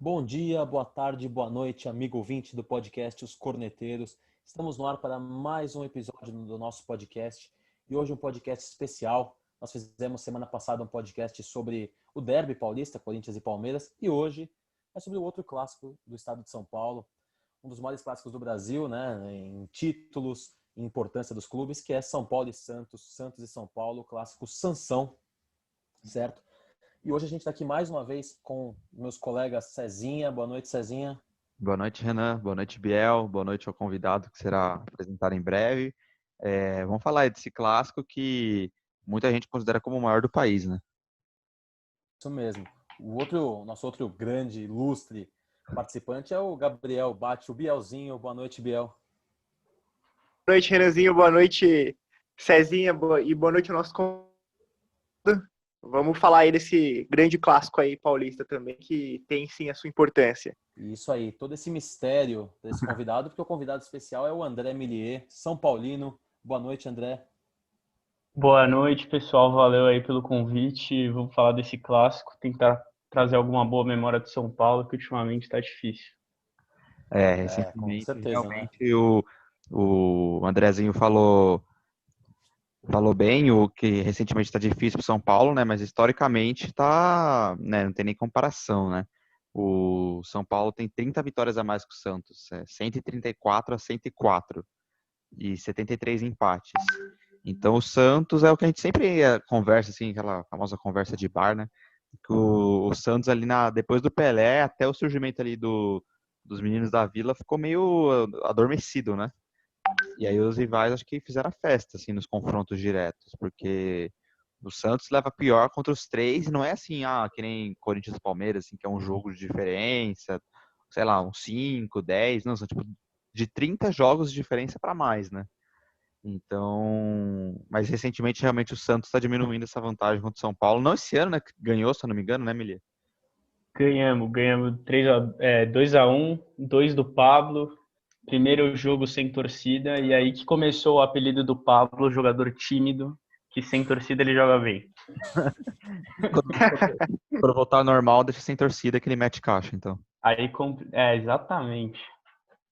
Bom dia, boa tarde, boa noite, amigo ouvinte do podcast Os Corneteiros. Estamos no ar para mais um episódio do nosso podcast e hoje um podcast especial. Nós fizemos semana passada um podcast sobre o derby paulista, Corinthians e Palmeiras, e hoje é sobre o outro clássico do estado de São Paulo, um dos maiores clássicos do Brasil, né, em títulos, em importância dos clubes, que é São Paulo e Santos, Santos e São Paulo, o clássico Sansão, certo? E hoje a gente está aqui mais uma vez com meus colegas Cezinha. Boa noite, Cezinha. Boa noite, Renan. Boa noite, Biel. Boa noite ao convidado que será apresentado em breve. Vamos falar desse clássico que muita gente considera como o maior do país, né? Isso mesmo. Nosso outro grande, ilustre participante é o Gabriel Bate, o Bielzinho. Boa noite, Biel. Boa noite, Renanzinho. Boa noite, Cezinha. E boa noite ao nosso convidado. Vamos falar aí desse grande clássico aí paulista também, que tem sim a sua importância. Isso aí, todo esse mistério desse convidado, porque o convidado especial é o André Millier, São Paulino. Boa noite, André. Boa noite, pessoal. Valeu aí pelo convite. Vamos falar desse clássico, tentar trazer alguma boa memória do São Paulo, que ultimamente está difícil. Com Recentemente, certeza, né? realmente, o Andrezinho falou bem, o que recentemente está difícil para o São Paulo, né? Mas historicamente está, né? Não tem nem comparação, né? O São Paulo tem 30 vitórias a mais que o Santos, 134 a 104 e 73 empates. Então o Santos é o que a gente sempre conversa, assim, aquela famosa conversa de bar, né? Que o Santos ali depois do Pelé, até o surgimento ali dos meninos da Vila, ficou meio adormecido, né? E aí os rivais acho que fizeram a festa, assim, nos confrontos diretos, porque o Santos leva pior contra os três, e não é assim, que nem Corinthians e Palmeiras, assim, que é um jogo de diferença, sei lá, uns 5, 10, não, são tipo de 30 jogos de diferença para mais, né? Então, mas recentemente realmente o Santos está diminuindo essa vantagem contra o São Paulo. Não esse ano, né? Que ganhou, se eu não me engano, né, Mili? Ganhamos 2-1, 2 do Pablo. Primeiro jogo sem torcida, e aí que começou o apelido do Pablo, jogador tímido, que sem torcida ele joga bem. Quando voltar ao normal, deixa sem torcida que ele mete caixa, então. Exatamente.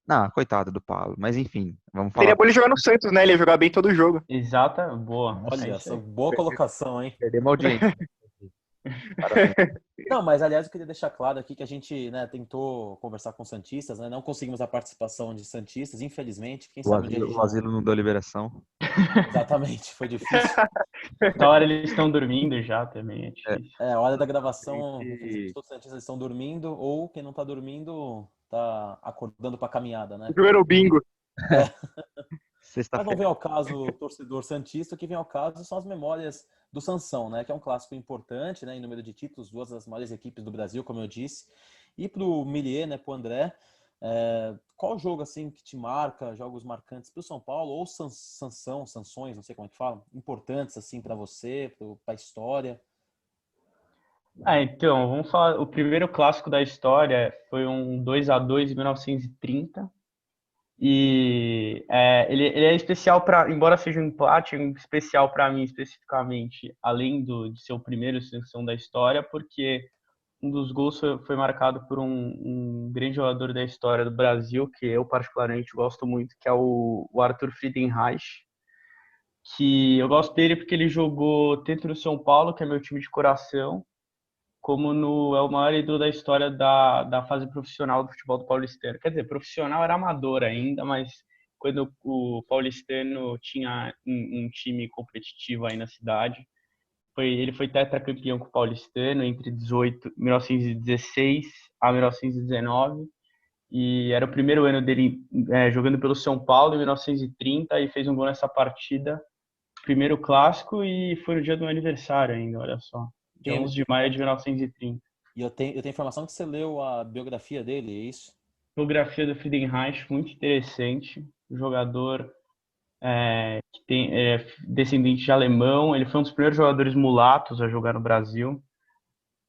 Não, coitado do Paulo. Mas enfim, vamos falar. Seria bom ele jogar no Santos, né? Ele ia jogar bem todo jogo. Boa. Olha, Isso essa aí. boa colocação, hein? Perdemos a audiência. Parabéns. Não, mas aliás, eu queria deixar claro aqui que a gente, né, tentou conversar com santistas, né? Não conseguimos a participação de santistas, infelizmente. Quem sabe um dia a gente O asilo não deu liberação. Exatamente, foi difícil. Essa hora eles estão dormindo já também, é difícil. A hora da gravação, E infelizmente, todos os santistas estão dormindo, ou quem não tá dormindo tá acordando pra caminhada, né? Jogando bingo. Mas não sexta-feira. vem ao caso o torcedor santista, o que vem ao caso são as memórias do Sansão, né? Que é um clássico importante, né? Em número de títulos, duas das maiores equipes do Brasil, como eu disse. E pro Millier, né? Pro André, qual jogo assim que te marca, jogos marcantes pro São Paulo ou Sansões, não sei como é que fala, importantes assim para você, para a história? Então, vamos falar. O primeiro clássico da história foi um 2-2 em 1930. Ele é especial embora seja um empate, é especial para mim especificamente, além de ser o primeiro sanção da história, porque um dos gols foi marcado por um grande jogador da história do Brasil, que eu particularmente gosto muito, que é o Arthur Friedenreich, que eu gosto dele porque ele jogou tanto no São Paulo, que é meu time de coração, como é o maior ídolo da história da fase profissional do futebol do paulistano. Quer dizer, profissional era amador ainda, mas quando o paulistano tinha um time competitivo aí na cidade, ele foi tetracampeão com o paulistano entre 1916 a 1919, e era o primeiro ano dele jogando pelo São Paulo em 1930 e fez um gol nessa partida, primeiro clássico, e foi no dia do meu aniversário ainda, olha só. Dia 11 de maio de 1930. E eu tenho informação que você leu a biografia dele, é isso? Biografia do Friedenreich, muito interessante. Jogador que é descendente de alemão. Ele foi um dos primeiros jogadores mulatos a jogar no Brasil.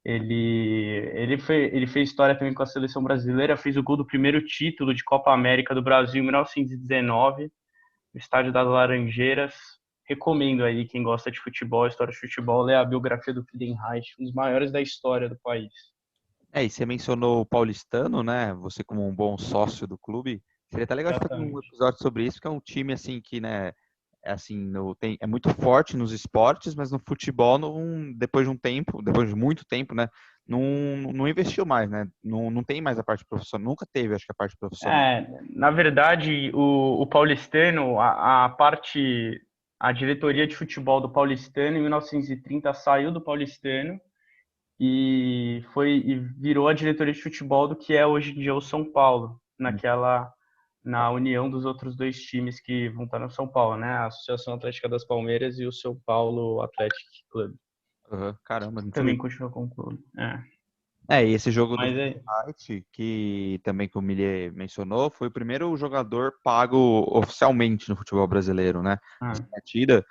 Ele fez história também com a seleção brasileira. Fez o gol do primeiro título de Copa América do Brasil em 1919, no estádio das Laranjeiras. Recomendo aí, quem gosta de futebol, história de futebol, ler a biografia do Friedenreich, um dos maiores da história do país. E você mencionou o paulistano, né? Você como um bom sócio do clube, seria até legal de fazer um Exatamente. episódio sobre isso, porque é um time assim que, né, é assim, é muito forte nos esportes, mas no futebol, depois de um tempo, depois de muito tempo, né, não investiu mais, né? Não tem mais a parte profissional, nunca teve, acho que a parte profissional. Na verdade, o paulistano, a diretoria de futebol do paulistano, em 1930, saiu do paulistano e virou a diretoria de futebol do que é hoje em dia o São Paulo, na união dos outros dois times que vão estar no São Paulo, né? A Associação Atlética das Palmeiras e o São Paulo Athletic Club. Uhum, caramba, não Também sabia. continua com o clube. E esse jogo do Mas é Fortnite, que também que o Millet mencionou, foi o primeiro jogador pago oficialmente no futebol brasileiro, né? Essa ah, partida,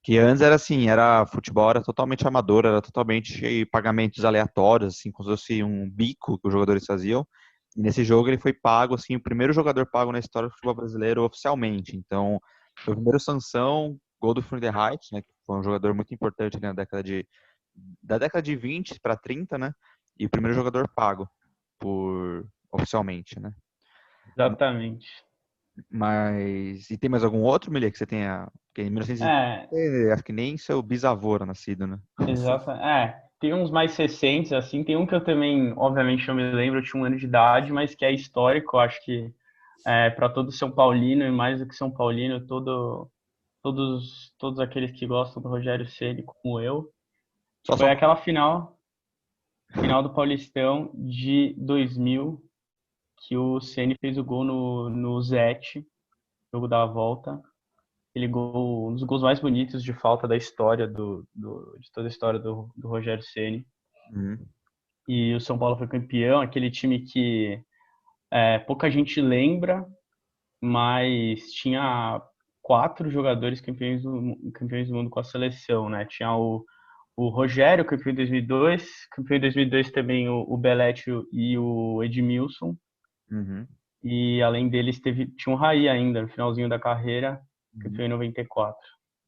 que antes era assim, era futebol era totalmente amador, era totalmente pagamentos aleatórios, assim, como se fosse um bico que os jogadores faziam. E nesse jogo ele foi pago, assim, o primeiro jogador pago na história do futebol brasileiro oficialmente. Então, foi o primeiro sanção, gol do Height, né? Que foi um jogador muito importante ali da década de 20 para 30, né? E o primeiro jogador pago por oficialmente, né? exatamente. Mas e tem mais algum outro, Milha, que você tenha? Porque em 1930, É, acho que nem seu bisavô era nascido, né? exato. Tem uns mais recentes, assim, tem um que eu também, obviamente, não me lembro, eu tinha 1 ano de idade, mas que é histórico, eu acho que para todo São Paulino, e mais do que São Paulino, todos aqueles que gostam do Rogério Ceni, como eu, que Só foi São aquela Paulo. final do Paulistão de 2000, que o Ceni fez o gol no Zete, jogo da volta. Aquele gol, um dos gols mais bonitos de falta da história de toda a história do Rogério Ceni. Uhum. E o São Paulo foi campeão, aquele time que pouca gente lembra, mas tinha 4 jogadores campeões do mundo com a seleção, né? Tinha o Rogério, campeão em 2002, campeão em 2002 também o Belletti e o Edmilson, Uhum. e além deles tinha o Raí ainda, no finalzinho da carreira, Uhum. campeão em 94.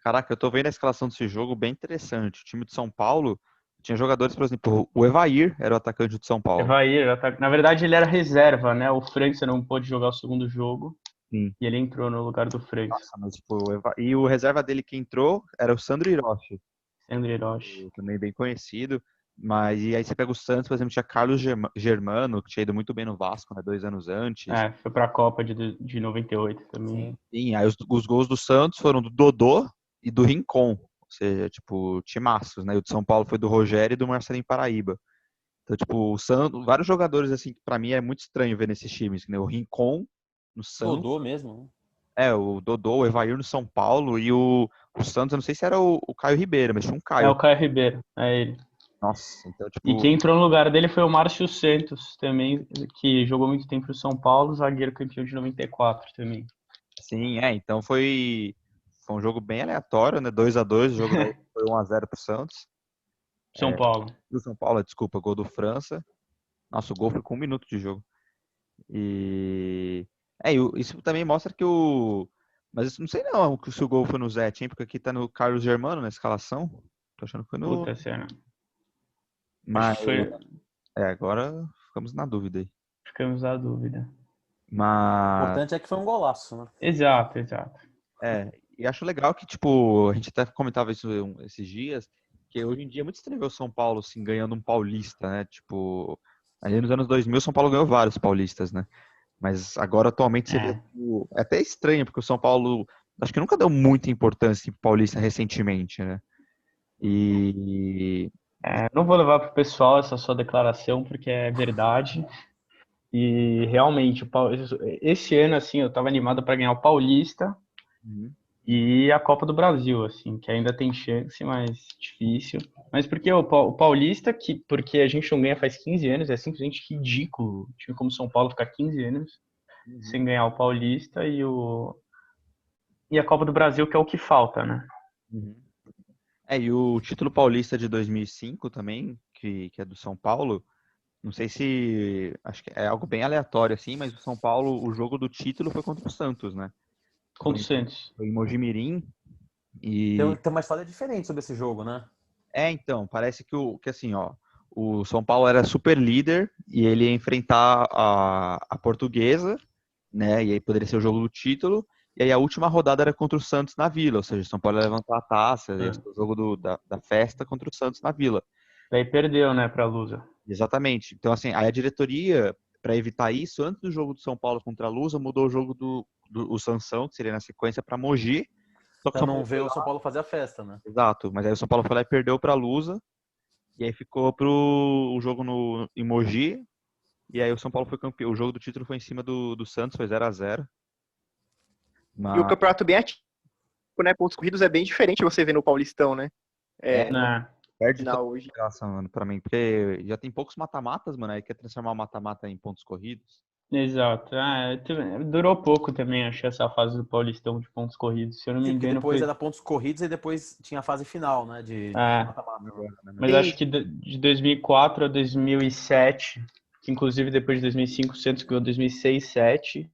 Caraca, eu tô vendo a escalação desse jogo bem interessante. O time de São Paulo tinha jogadores, por exemplo, o Evair era o atacante de São Paulo. Evair, na verdade ele era reserva, né? O França não pôde jogar o segundo jogo, Sim. e ele entrou no lugar do França, Nossa, mas tipo, e o reserva dele que entrou era o Sandro Hiroshi. Sandro Hiroshi. Também bem conhecido. Mas e aí você pega o Santos, por exemplo, tinha Carlos Germano, que tinha ido muito bem no Vasco, né, 2 anos antes. Foi pra Copa de 98 também. Sim. Sim, aí os gols do Santos foram do Dodô e do Rincon, ou seja, tipo, timaços, né? E o de São Paulo foi do Rogério e do Marcelinho Paraíba. Então, tipo, o Santos, vários jogadores, assim, que pra mim é muito estranho ver nesses times, né? O Rincon no Santos, Dodô mesmo, né? o Dodô, o Evair no São Paulo e o Santos, eu não sei se era o Caio Ribeiro, mas tinha um É Caio. o Caio Ribeiro, é ele. Nossa, então, E tipo, quem entrou no lugar dele foi o Márcio Santos, também, que jogou muito tempo no São Paulo, zagueiro campeão de 94 também. sim, então foi um jogo bem aleatório, né? 2-2, o jogo daí foi 1-0 pro Santos. São Paulo. Do São Paulo, desculpa, gol do França. Nossa, o gol foi com 1 minuto de jogo. E isso também mostra que mas isso não sei não se o gol foi no Zé, hein? Porque aqui tá no Carlos Germano na escalação. Tô achando que foi no. Puta cena. Acho Mas que foi. agora ficamos na dúvida aí. Ficamos na dúvida. O Mas importante é que foi um golaço, né? Exato, exato. e acho legal que, tipo, a gente até comentava isso esses dias, que hoje em dia é muito estranho ver o São Paulo, assim, ganhando um paulista, né? Tipo, ali nos anos 2000, o São Paulo ganhou vários paulistas, né? Mas agora, atualmente, você vê, É. tipo, é até estranho, porque o São Paulo, acho que nunca deu muita importância em paulista recentemente, né? E, Não vou levar pro pessoal essa sua declaração, porque é verdade. E realmente, esse ano, assim, eu tava animado para ganhar o Paulista Uhum. e a Copa do Brasil, assim, que ainda tem chance, mas difícil. Mas porque o Paulista, porque a gente não ganha faz 15 anos, é simplesmente ridículo. Um time como São Paulo ficar 15 anos Uhum. sem ganhar o Paulista e a Copa do Brasil, que é o que falta, né? Uhum. E o título paulista de 2005 também, que é do São Paulo, não sei se, acho que é algo bem aleatório assim, mas o São Paulo, o jogo do título foi contra o Santos, né? Contra o Santos. Foi em Mojimirim Tem, e tem uma história diferente sobre esse jogo, né? então, parece que assim, ó, o São Paulo era super líder e ele ia enfrentar a Portuguesa, né? E aí poderia ser o jogo do título. E aí a última rodada era contra o Santos na Vila, ou seja, o São Paulo ia levantar a taça, ia ser o jogo da festa contra o Santos na Vila. Daí perdeu, né, pra Lusa. Exatamente. Então, assim, aí a diretoria, para evitar isso, antes do jogo do São Paulo contra a Lusa, mudou o jogo do Sansão, que seria na sequência, para Mogi. Só que o Pra São não Paulo ver foi o São lá. Paulo fazer a festa, né? Exato, mas aí o São Paulo foi lá e perdeu para a Lusa. E aí ficou pro o jogo em Mogi. E aí o São Paulo foi campeão. O jogo do título foi em cima do Santos, foi 0-0. E o Mas campeonato bem ativo, né? Pontos corridos é bem diferente você ver no Paulistão, né? No Né? perde toda final a hoje. graça, mano, pra mim. Porque já tem poucos mata-matas, mano. Aí quer transformar o mata-mata em pontos corridos. Exato. Durou pouco também, achei essa fase do Paulistão de pontos corridos. Se eu não me Sim, porque engano, depois foi. era pontos corridos e depois tinha a fase final, né? De É, mata-mata. Né? mas Sim, acho que de 2004 a 2007, que inclusive depois de 2005 o Santos ganhou 2006, 2007,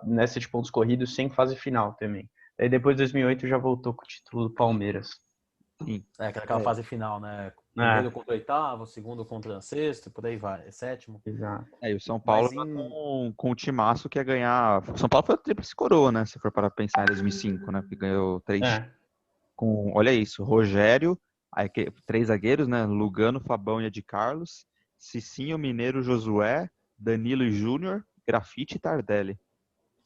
nessa de pontos corridos, sem fase final também. Aí depois de 2008 já voltou com o título do Palmeiras. Sim. Aquela fase final, né? É, Primeiro contra o oitavo, segundo contra o sexto, por aí vai. Sétimo. exato. E o São Paulo Mas tá em. com o timaço que ia ganhar. O São Paulo foi a tríplice coroa, né? Se for para pensar em 2005, né? Que ganhou três. É, Olha isso, Rogério, aí, três zagueiros, né? Lugano, Fabão e Ed Carlos, Cicinho, Mineiro, Josué, Danilo e Júnior, Grafite e Tardelli.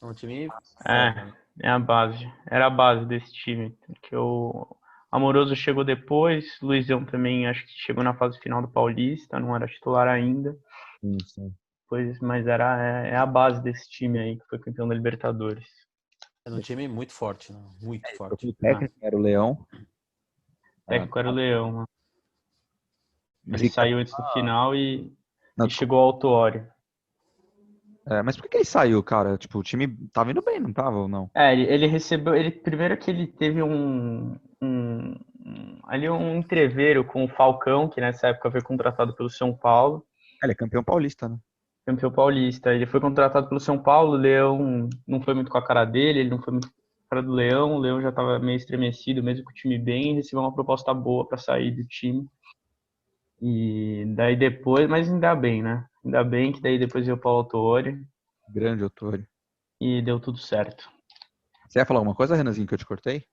Um time foda, é, né? é a base. Era a base desse time. Porque o Amoroso chegou depois, Luizão também acho que chegou na fase final do Paulista, não era titular ainda. Sim. Mas é a base desse time aí que foi campeão da Libertadores. Era um time muito forte, né? Muito forte. O técnico era o Leão. O técnico era o Leão, né? Mas, Ele saiu antes do final e não, desculpa. chegou ao Autuori. Mas por que ele saiu, cara? Tipo, o time tava indo bem, não tava ou não? Ele recebeu. Primeiro que ele teve ali um entreveiro com o Falcão, que nessa época foi contratado pelo São Paulo, Ele é campeão paulista, né? campeão paulista. Ele foi contratado pelo São Paulo, o Leão não foi muito com a cara dele, ele não foi muito com a cara do Leão, o Leão já estava meio estremecido, mesmo com o time bem, e recebeu uma proposta boa para sair do time. E daí depois, mas ainda bem, né? Ainda bem que daí depois veio o Paulo Autuori Grande autor. e deu tudo certo. Você ia falar alguma coisa, Renanzinho, que eu te cortei?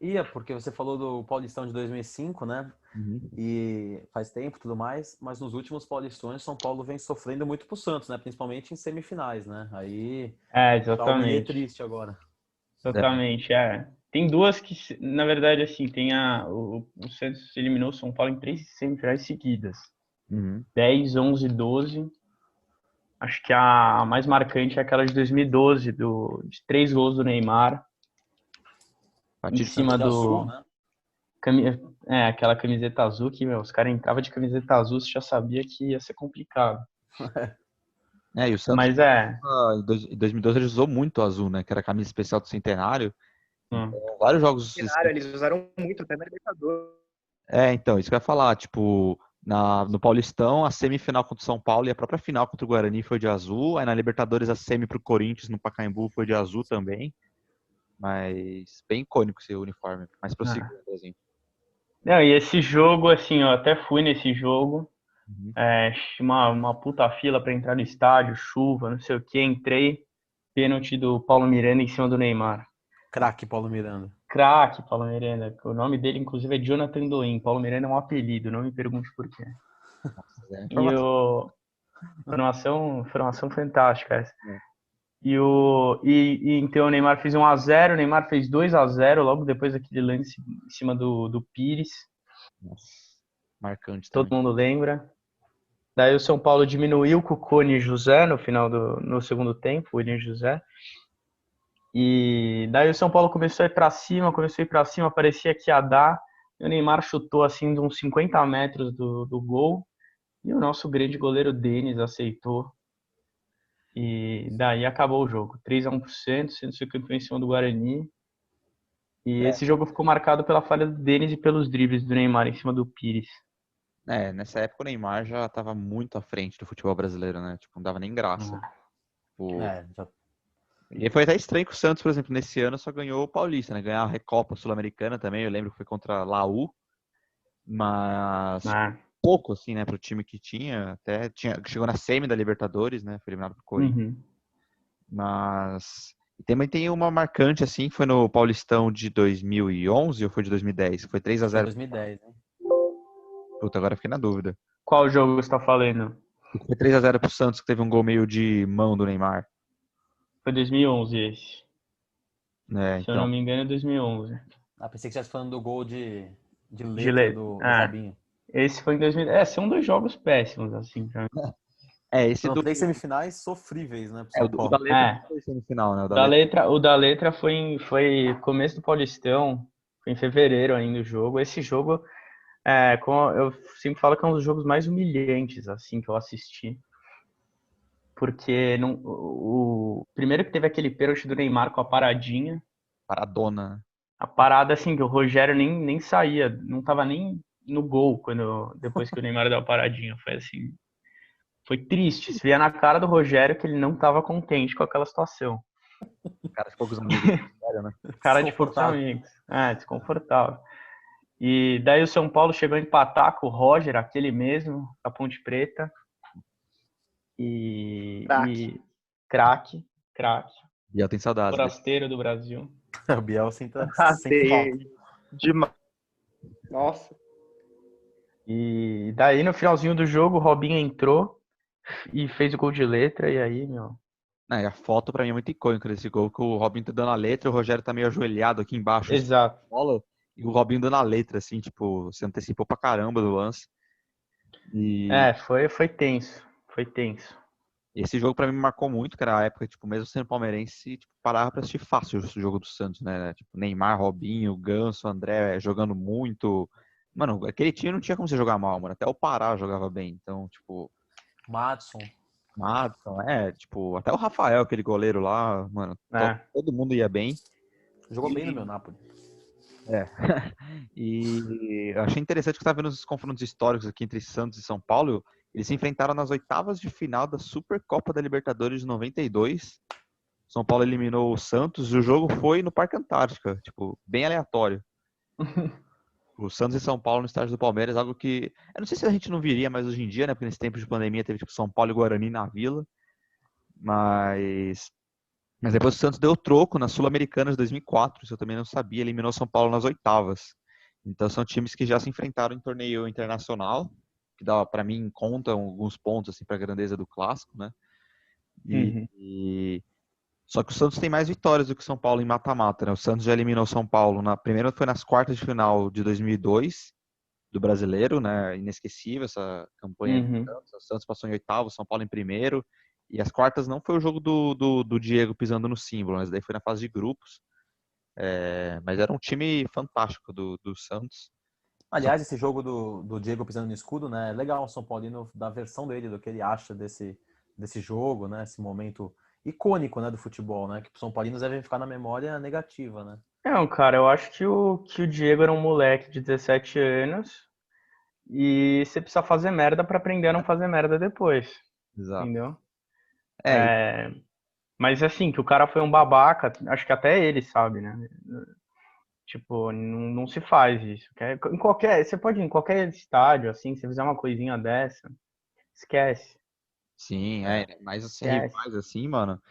Ia, porque você falou do Paulistão de 2005, né? Uhum. E faz tempo e tudo mais, mas nos últimos Paulistões, São Paulo vem sofrendo muito pro Santos, né? Principalmente em semifinais, né? Aí tá o bilhete Exatamente. triste agora. Exatamente, Tem duas que, na verdade, assim, o Santos eliminou o São Paulo em 3 semifinais seguidas. Uhum. 10, 11, 12. Acho que a mais marcante é aquela de 2012, de 3 gols do Neymar, em Fatídico. cima Azul, do... né? Aquela camiseta azul que, os caras entravam de camiseta azul, você já sabia que ia ser complicado. E o Santos, Mas em 2012, ele usou muito o azul, né? Que era a camisa especial do Centenário. hum, Então, vários jogos. Eles usaram muito até na Libertadores. Então, isso que eu ia falar. Tipo, no Paulistão, a semifinal contra o São Paulo e a própria final contra o Guarani foi de azul. Aí na Libertadores, a semi pro Corinthians no Pacaembu foi de azul também. Mas bem icônico esse uniforme. Mas prossiga, é. Andrezinho. Não, e esse jogo, assim, eu até fui nesse jogo. Uhum. Uma puta fila para entrar no estádio, chuva, não sei o que, entrei, pênalti do Paulo Miranda em cima do Neymar. Craque Paulo Miranda. Craque, Paulo Miranda. O nome dele, inclusive, é Jonathan Doim. Paulo Miranda é um apelido, não me pergunte por quê. É, E informação. o... Informação fantástica essa. É. Então o Neymar fez 1-0, o Neymar fez 2-0 logo depois daquele lance em cima do Pires. Nossa, marcante Todo também. mundo lembra. Daí o São Paulo diminuiu com o Cone José no segundo tempo, o William José. E daí o São Paulo começou a ir para cima, parecia que ia dar. E o Neymar chutou assim de uns 50 metros do gol. E o nosso grande goleiro Denis aceitou. E daí acabou o jogo. 3-1 pro Santos, sendo ser campeão em cima do Guarani. E esse jogo ficou marcado pela falha do Denis e pelos dribles do Neymar em cima do Pires. Nessa época o Neymar já estava muito à frente do futebol brasileiro, né? Tipo, não dava nem graça. Tipo, Já... e foi até estranho que o Santos, por exemplo, nesse ano só ganhou o Paulista, né? Ganhar a Recopa Sul-Americana também, eu lembro que foi contra a Laú. Mas pouco, assim, né, pro time que chegou na semi da Libertadores, né, foi eliminado pro Corinthians, mas também tem uma marcante, assim, que foi no Paulistão de 2011 ou foi de 2010? Foi Foi 3-0. 2010, né? Puta, agora eu fiquei na dúvida. Qual jogo você tá falando? Foi 3-0 pro Santos, que teve um gol meio de mão do Neymar. Foi 2011 esse. É, Se eu não então. me engano, é 2011. Ah, pensei que você estivesse falando do gol de letra Gillette. do Ah, Robinho. esse foi em 2010. É, são dois jogos péssimos, assim, pra mim. Esse Foram do. 3 semifinais sofríveis, né, pro É, São o da Paulo. letra É, não foi semifinal, né? o da letra foi começo do Paulistão, foi em fevereiro ainda o jogo. Esse jogo, como eu sempre falo que é um dos jogos mais humilhantes, assim, que eu assisti. Porque primeiro que teve aquele pênalti do Neymar com a paradinha. Paradona. A parada, assim, que o Rogério nem saía, não tava nem no gol depois que o Neymar deu a paradinha. Foi assim, foi triste. Se via na cara do Rogério que ele não tava contente com aquela situação. Cara de poucos amigos. Sério, né? Cara de poucos Desconfortável. amigos. Desconfortável. E daí o São Paulo chegou a empatar com o Roger, aquele mesmo, a Ponte Preta. E craque, Biel tem saudades dele. forasteiro do Brasil. O Biel sente falta. Demais. Nossa. E daí no finalzinho do jogo o Robinho entrou e fez o gol de letra, e aí, meu. E a foto pra mim é muito icônica desse gol, que o Robinho tá dando a letra, o Rogério tá meio ajoelhado aqui embaixo, Exato. bola, e o Robinho dando a letra, assim, tipo, se antecipou pra caramba do lance. E Foi tenso. Foi tenso. esse jogo pra mim me marcou muito, que era a época, tipo, mesmo sendo palmeirense, tipo, parava pra assistir fácil o jogo do Santos, né? Tipo, Neymar, Robinho, Ganso, André jogando muito. Mano, aquele time não tinha como você jogar mal, mano. Até o Pará jogava bem. Então, tipo, Madison. Madison, tipo, até o Rafael, aquele goleiro lá, mano, todo mundo ia bem. Jogou bem no meu Napoli. E eu achei interessante que eu tava vendo os confrontos históricos aqui entre Santos e São Paulo. Eles se enfrentaram nas oitavas de final da Supercopa da Libertadores de 92. São Paulo eliminou o Santos e o jogo foi no Parque Antártica, tipo, bem aleatório. O Santos e São Paulo no estádio do Palmeiras, algo que eu não sei se a gente não viria mais hoje em dia, né? Porque nesse tempo de pandemia teve tipo São Paulo e Guarani na Vila. Mas depois o Santos deu troco na Sul-Americana de 2004, isso eu também não sabia, eliminou São Paulo nas oitavas. Então são times que já se enfrentaram em torneio internacional, que dá para mim contam alguns pontos assim para a grandeza do clássico, né? Só que o Santos tem mais vitórias do que o São Paulo em mata-mata, né? O Santos já eliminou o São Paulo primeiro foi nas quartas de final de 2002 do Brasileiro, né? Inesquecível essa campanha do Santos. O Santos passou em oitavo, o São Paulo em primeiro. E as quartas não foi o jogo do Diego pisando no símbolo, mas daí foi na fase de grupos. Mas era um time fantástico do Santos. Aliás, esse jogo do Diego pisando no escudo, né? É legal o São Paulino da versão dele, do que ele acha desse jogo, né? Esse momento icônico, né, do futebol, né? Que os São Paulinos devem ficar na memória negativa, né? Não, cara, eu acho que o Diego era um moleque de 17 anos e você precisa fazer merda pra aprender a não fazer merda depois. Exato. Entendeu? Mas assim, que o cara foi um babaca, acho que até ele sabe, né? Tipo, não se faz isso. Você pode ir em qualquer estádio, assim, se fizer uma coisinha dessa, esquece. Sim, mais assim, Esquece. rivais assim, mano.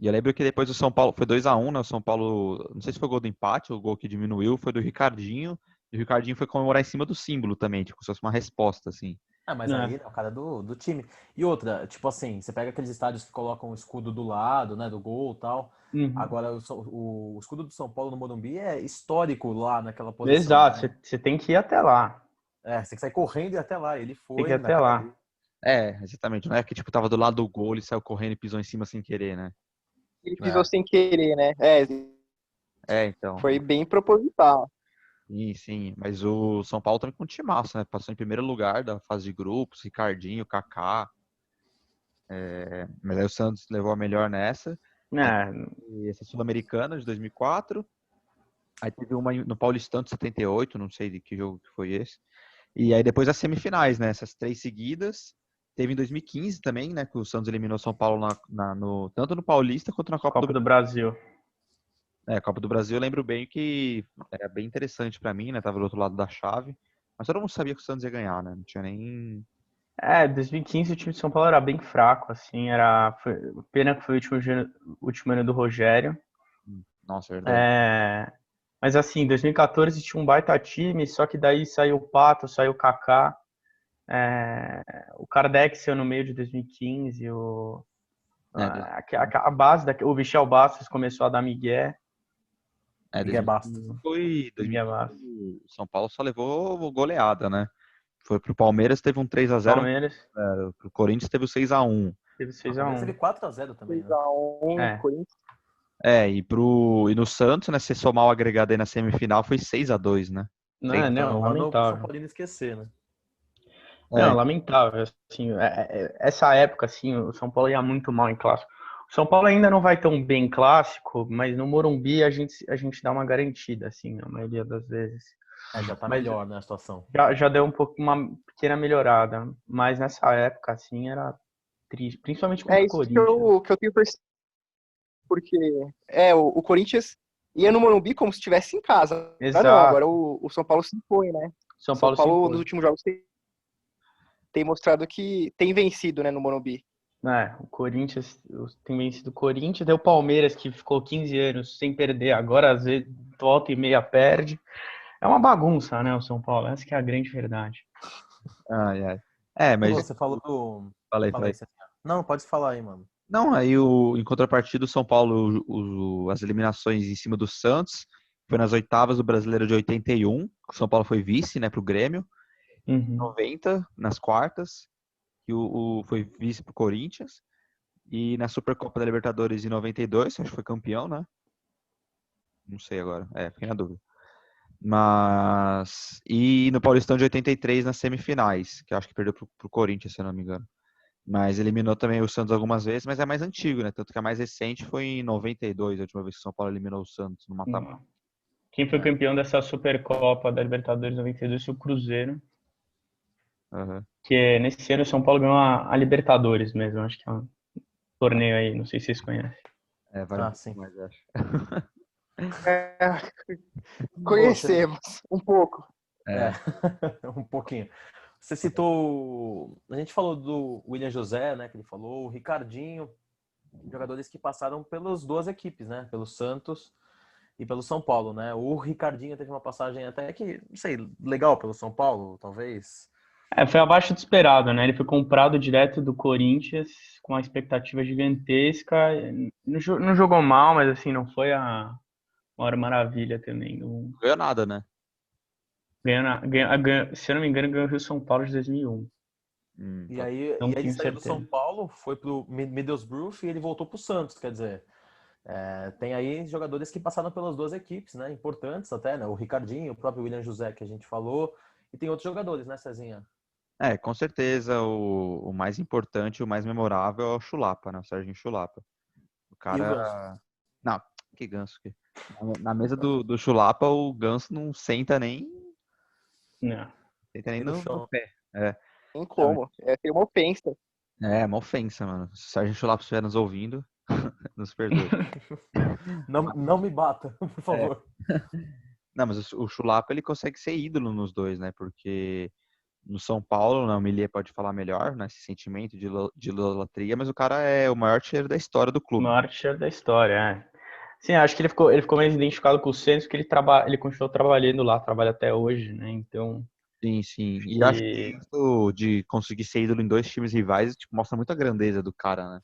E eu lembro que depois o São Paulo foi 2-1, né? O São Paulo, não sei se foi o gol do empate, ou o gol que diminuiu, foi do Ricardinho. E o Ricardinho foi comemorar em cima do símbolo também, tipo, se fosse uma resposta, assim. Mas aí é o cara do time. E outra, tipo assim, você pega aqueles estádios que colocam o escudo do lado, né, do gol e tal. Agora, o escudo do São Paulo no Morumbi é histórico lá naquela posição. Exato, Né? você tem que ir até lá. Você tem que sair correndo e ir até lá. Ele Tem que foi ir até lá. Exatamente. Não é que, tipo, tava do lado do gol e saiu correndo e pisou em cima sem querer, né? Ele pisou sem querer, né? Então. Foi bem proposital. Sim. Mas o São Paulo também com um timaço, né? Passou em primeiro lugar da fase de grupos, Ricardinho, Kaká. Mas aí o Santos levou a melhor nessa. E essa Sul-Americana de 2004. Aí teve uma no Paulistão de 78, não sei de que jogo que foi esse. E aí depois as semifinais, né? Essas 3 seguidas. Teve em 2015 também, né? Que o Santos eliminou São Paulo tanto no Paulista quanto na Copa do Brasil. A Copa do Brasil eu lembro bem que era bem interessante pra mim, né? Tava do outro lado da chave. Mas todo mundo sabia que o Santos ia ganhar, né? Não tinha nem... 2015 o time de São Paulo era bem fraco, assim, pena que foi o último ano do Rogério. Nossa, é verdade. Mas assim, 2014 tinha um baita time, só que daí saiu o Pato, saiu o Kaká, o Kardec saiu no meio de 2015, É, a base, o Michel Bastos começou a dar migué. Miguel Bastos. 2015 foi... Miguel 2015 Bastos. o São Paulo só levou goleada, né? Foi pro Palmeiras, teve um 3-0, Palmeiras pro Corinthians teve o 6-1. teve O Palmeiras teve 6-1. 4-0 também, né? 2-1, É. Corinthians. E no Santos, né, se somar o agregado aí na semifinal, foi 6-2, né? Não, Então é um ano pro São lamentável. Paulino esquecer, né? Não, É, lamentável, assim, essa época, assim, o São Paulo ia muito mal em clássico. O São Paulo ainda não vai tão bem em clássico, mas no Morumbi a gente dá uma garantida, assim, na maioria das vezes. Já tá Mas melhor, né, a situação. já deu um pouco, uma pequena melhorada, mas nessa época, assim, era triste, principalmente É contra o isso Corinthians. que eu tenho percebido, porque o Corinthians ia no Morumbi como se estivesse em casa. Agora não, agora Exato, o São Paulo se impõe, né? São O São Paulo se Paulo, nos impõe. últimos jogos, tem mostrado que tem vencido, né, no Morumbi. O Corinthians tem vencido o Corinthians, deu o Palmeiras que ficou 15 anos sem perder, agora às vezes volta e meia perde. É uma bagunça, né, o São Paulo, essa que é a grande verdade. ai, ai. É, E mas você falou do... falei, Fala aí, falei. Cezinha. Não, pode falar aí, mano. Não, aí em contrapartida, o São Paulo, as eliminações em cima do Santos, foi nas oitavas do Brasileiro de 81, o São Paulo foi vice, né, pro Grêmio, Uhum. 90 nas quartas, que foi vice pro Corinthians, e na Supercopa da Libertadores em 92, acho que foi campeão, né? Não sei agora, fiquei na dúvida. E no Paulistão de 83 nas semifinais, que eu acho que perdeu pro Corinthians, se eu não me engano. Mas eliminou também o Santos algumas vezes, mas é mais antigo, né? Tanto que a mais recente foi em 92, a última vez que o São Paulo eliminou o Santos no mata-mata. Quem foi É. campeão dessa Supercopa da Libertadores 92 foi o Cruzeiro, Uhum. que nesse ano o São Paulo ganhou a Libertadores mesmo, acho que é um torneio aí, não sei se vocês conhecem. Vale um Ah, pouco sim. mais, acho. É, Ô, você... conhecemos um pouco. É, É, um pouquinho. Você citou... A gente falou do William José, né, que ele falou, o Ricardinho, jogadores que passaram pelas duas equipes, né? Pelo Santos e pelo São Paulo, né? O Ricardinho teve uma passagem até que, não sei, legal pelo São Paulo, talvez. Foi abaixo do esperado, né? Ele foi comprado direto do Corinthians com uma expectativa gigantesca. Não jogou mal, mas assim, não foi a maior maravilha também. não ganhou nada, né? Se eu não me engano, ganhou o Rio São Paulo de 2001. E Pode... aí, Não ele tenho saiu do São certeza. Paulo, foi pro Middlesbrough e ele voltou pro Santos, quer dizer, tem aí jogadores que passaram pelas duas equipes, né? Importantes até, né? O Ricardinho, o próprio William José que a gente falou, e tem outros jogadores, né, Cezinha? Com certeza o mais importante, o mais memorável é o Chulapa, né? O Serginho Chulapa. O E o Ganso. cara. Não, que ganso. Na mesa do Chulapa, o ganso não senta nem, Não. senta nem E no no chão. pé. É, Tem não, como. Tem uma ofensa. é uma ofensa, mano. Se o Serginho Chulapa estiver nos ouvindo, nos perdoe. Não me bata, por É. favor. Não, mas o Chulapa ele consegue ser ídolo nos dois, né? Porque no São Paulo, né, o Millet pode falar melhor, né? Esse sentimento de idolatria, mas o cara é o maior artilheiro da história do O clube. maior artilheiro da história, Sim, acho que ele ficou mais identificado com o Santos, porque ele continuou trabalhando lá, trabalha até hoje, né? Então, Sim, sim. acho E acho que que isso de conseguir ser ídolo em dois times rivais, tipo, mostra muito a grandeza do cara, né?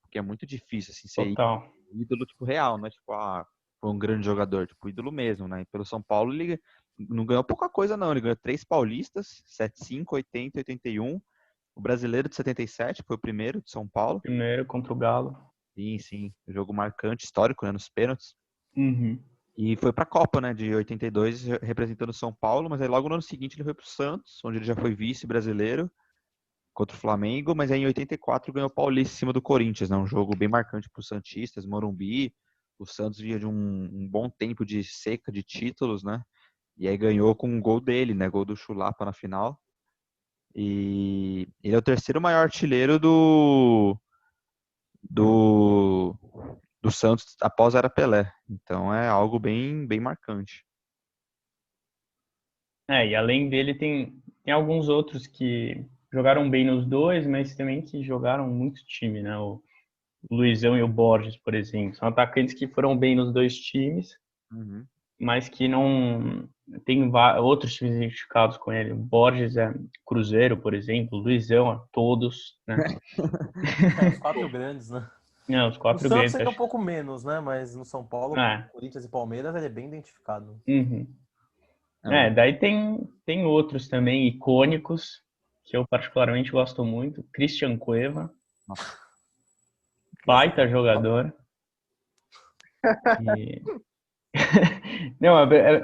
Porque é muito difícil, assim, ser total. ídolo, tipo, real, né? Tipo, foi um grande jogador, tipo, ídolo mesmo, né? E pelo São Paulo, ele não ganhou pouca coisa, não. Ele ganhou 3 paulistas, 75, 80, 81. O brasileiro de 77 foi o primeiro de São Paulo. Primeiro contra o Galo. Sim, sim. Jogo marcante, histórico, né? Nos pênaltis. Uhum. E foi pra Copa, né? De 82, representando São Paulo. Mas aí logo no ano seguinte ele foi pro Santos, onde ele já foi vice-brasileiro contra o Flamengo. Mas aí em 84 ganhou o Paulista em cima do Corinthians, né? Um jogo bem marcante pros santistas, Morumbi. O Santos vinha de um bom tempo de seca de títulos, né? E aí ganhou com um gol dele, né? Gol do Chulapa na final. E ele é o terceiro maior artilheiro do, do Santos após a era Pelé. Então é algo bem, bem marcante. E além dele tem alguns outros que jogaram bem nos dois, mas também que jogaram muito time, né? O Luizão e o Borges, por exemplo. São atacantes que foram bem nos dois times, Uhum. mas que não... Tem outros times identificados com ele. O Borges é Cruzeiro, por exemplo. O Luizão é todos, né? Os quatro grandes, né? Não, os No quatro Santos grandes, ainda é um acho. pouco menos, né? Mas no São Paulo, É. Corinthians e Palmeiras, ele é bem identificado. Uhum. É, o- Daí tem outros também icônicos, que eu particularmente gosto muito. Christian Cueva, Nossa, baita jogador. E... Não,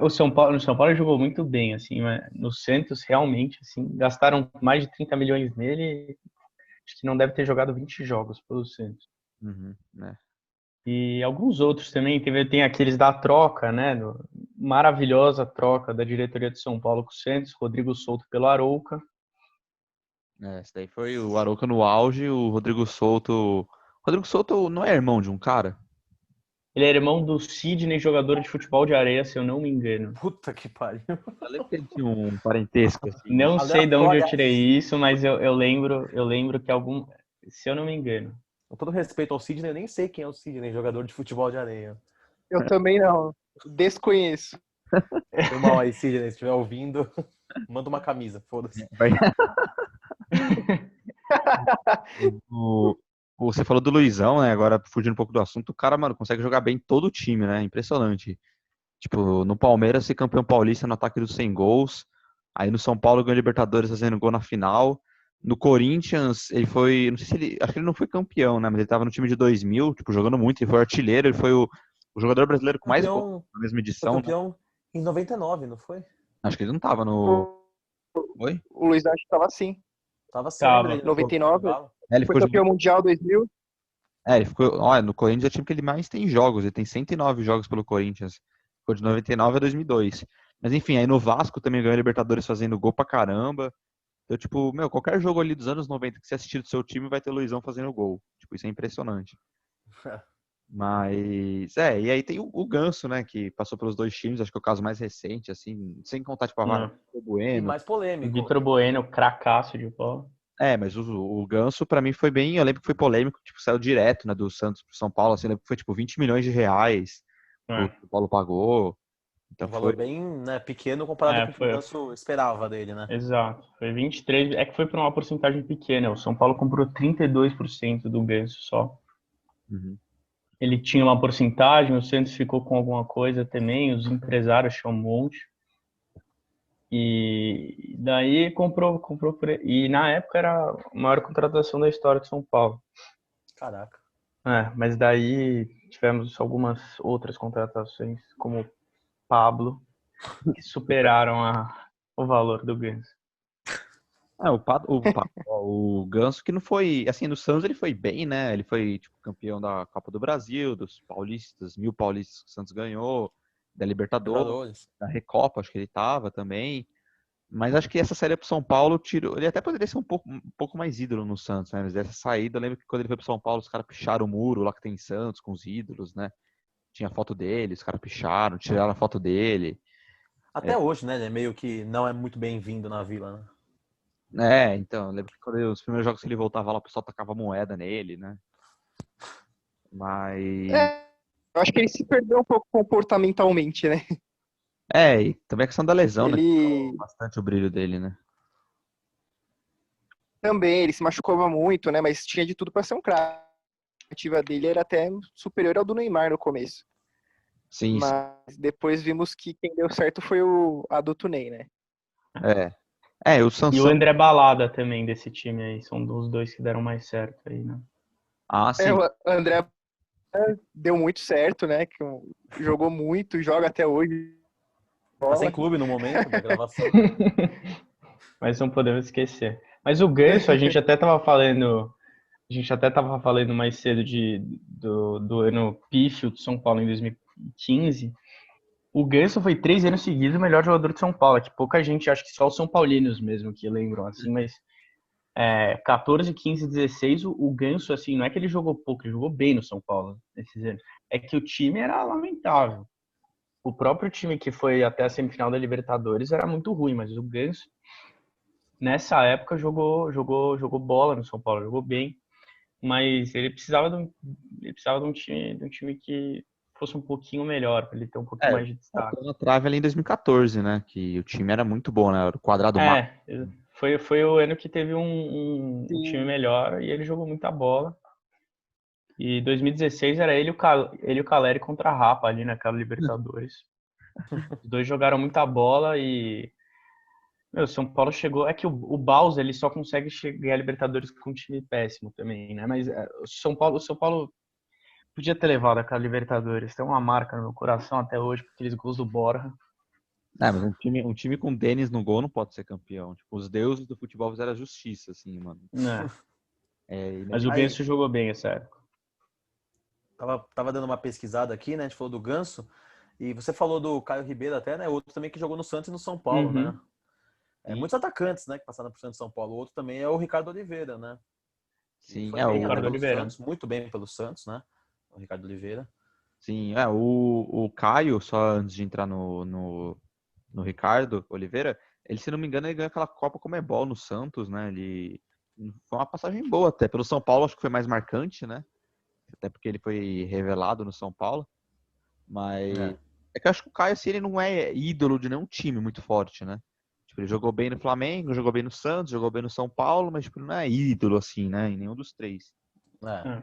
o São Paulo, no São Paulo ele jogou muito bem, assim, mas no Santos realmente, assim, gastaram mais de 30 milhões nele, acho que não deve ter jogado 20 jogos pelo Santos. uhum, né? E alguns outros também, tem aqueles da troca, né, maravilhosa troca da diretoria de São Paulo com o Santos, Rodrigo Souto pelo Arouca. Esse daí foi o Arouca no auge, o Rodrigo Souto. Rodrigo Souto não é irmão de um cara? Ele é irmão do Sidney, jogador de futebol de areia, se eu não me engano. Puta que pariu. Eu lembro que ele tinha um parentesco, assim, né? Não sei de onde eu tirei Aleatórias. isso, mas eu lembro que se eu não me engano. Com todo respeito ao Sidney, eu nem sei quem é o Sidney, jogador de futebol de areia. Eu também não. Desconheço. Foi mal aí, Sidney, se estiver ouvindo, manda uma camisa, foda-se. O- Você falou do Luizão, né? Agora, fugindo um pouco do assunto, o cara, mano, consegue jogar bem todo o time, né? Impressionante. Tipo, no Palmeiras, ser campeão paulista no ataque dos 100 gols. Aí no São Paulo, ganhou Libertadores fazendo gol na final. No Corinthians, ele foi. Não sei se ele. Acho que ele não foi campeão, né? Mas ele tava no time de 2000, tipo, jogando muito. Ele foi artilheiro, ele foi o jogador brasileiro com mais gols Campeão, na mesma foi edição, né? campeão em 99, não foi? Acho que ele não tava no. O Oi? Luiz acho que estava assim. Tava assim, eu lembro Tava. dele no jogo contra o 99. Galo. É, ele Foi ficou campeão jogando. mundial 2000. É, ele ficou. Olha, no Corinthians é o time que ele mais tem jogos. Ele tem 109 jogos pelo Corinthians. Ficou de 99 a 2002. Mas enfim, aí no Vasco também ganhou a Libertadores fazendo gol pra caramba. Então, tipo, meu, qualquer jogo ali dos anos 90 que você assistir do seu time vai ter o Luizão fazendo gol. Tipo, isso é impressionante. Mas, e aí tem o Ganso, né, que passou pelos dois times, acho que é o caso mais recente, assim, sem contar, tipo, a vaga Né? do E Bueno. mais O polêmico. Vitor Bueno, cracaço de bola. Mas o Ganso, pra mim, foi bem, eu lembro que foi polêmico, tipo, saiu direto, né, do Santos pro São Paulo, assim, eu lembro que foi, tipo, 20 milhões de reais que o É, São Paulo pagou. Um Então valor foi, bem, né, pequeno comparado com o que o foi, Ganso esperava dele, né? exato. Foi 23, é que foi por uma porcentagem pequena. O São Paulo comprou 32% do Ganso só. Uhum. Ele tinha uma porcentagem, o Santos ficou com alguma coisa também, os empresários tinham um monte. E daí comprou e na época era a maior contratação da história de São Paulo. Caraca. Mas daí tivemos algumas outras contratações, como Pablo, que superaram o valor do Ganso. O Ganso que não foi, assim, no Santos ele foi bem, né? Ele foi tipo, campeão da Copa do Brasil, dos paulistas, 1.000 paulistas que o Santos ganhou, da Libertadores, Libertadores. da Recopa, acho que ele tava também. Mas acho que essa saída pro São Paulo tirou. Ele até poderia ser um pouco mais ídolo no Santos, né? Mas dessa saída, eu lembro que quando ele foi pro São Paulo, os caras picharam o muro lá que tem em Santos com os ídolos, né? Tinha foto dele, os caras picharam, tiraram a foto dele. Até hoje, né? Ele é meio que não é muito bem-vindo na Vila, né? Então, eu lembro que quando os primeiros jogos que ele voltava lá, o pessoal tacava moeda nele, né? Mas. É, eu acho que ele se perdeu um pouco comportamentalmente, né? E também a questão da lesão, né? Tirou Ele bastante o brilho dele, né? também, ele se machucava muito, né? Mas tinha de tudo para ser um craque. A ativa dele era até superior ao do Neymar no começo. Sim, sim. Mas depois vimos que quem deu certo foi a do Tunei, né? O E o Sansão. André Balada também desse time aí, são os dois que deram mais certo aí, né? Sim. O André deu muito certo, né? Que jogou muito, joga até hoje. Tá sem clube no momento da gravação. Mas não podemos esquecer. Mas o Ganso, a gente até tava falando mais cedo do ano pífio de São Paulo em 2015. O Ganso foi 3 anos seguidos o melhor jogador de São Paulo, que pouca gente, acho que só os São Paulinos mesmo que lembram, assim, mas 14, 15, 16, o Ganso, assim, não é que ele jogou pouco, ele jogou bem no São Paulo nesses anos. É que o time era lamentável. o próprio time que foi até a semifinal da Libertadores era muito ruim, mas o Ganso, nessa época, jogou bola no São Paulo, jogou bem, mas ele precisava de um time que fosse um pouquinho melhor, para ele ter um pouquinho mais de destaque. Bateu na trave ali em 2014, né? Que o time era muito bom, né? Era o quadrado máximo. Foi o ano que teve um time melhor e ele jogou muita bola. E 2016 era ele e o Caleri contra a Rapa ali naquela Libertadores. Os dois jogaram muita bola e meu, São Paulo chegou. É que o Baus ele só consegue chegar a Libertadores com um time péssimo também, né? Mas o São Paulo podia ter levado aquela Libertadores. Tem uma marca no meu coração até hoje por aqueles gols do Borja. Mas um time com Denis no gol não pode ser campeão. Tipo, os deuses do futebol fizeram a justiça, assim, mano. Né? É, Mas o Aí- Ganso jogou bem essa época. Tava dando uma pesquisada aqui, né? A gente falou do Ganso. E você falou do Caio Ribeiro até, né? Outro também que jogou no Santos e no São Paulo, Uhum. né? Muitos atacantes, né? Que passaram por Santos e São Paulo. O outro também é o Ricardo Oliveira, né? Sim, Foi bem até Ricardo pelo Oliveira. Santos, muito bem pelo Santos, né? O Ricardo Oliveira. sim. O Caio, só antes de entrar no Ricardo Oliveira, ele, se não me engano, ele ganhou aquela Copa Comebol no Santos, né? Ele foi uma passagem boa até. Pelo São Paulo, acho que foi mais marcante, né? Até porque ele foi revelado no São Paulo. Mas é que eu acho que o Caio, assim, ele não é ídolo de nenhum time muito forte, né? Tipo, ele jogou bem no Flamengo, jogou bem no Santos, jogou bem no São Paulo, mas tipo, ele não é ídolo, assim, né? Em nenhum dos três. É.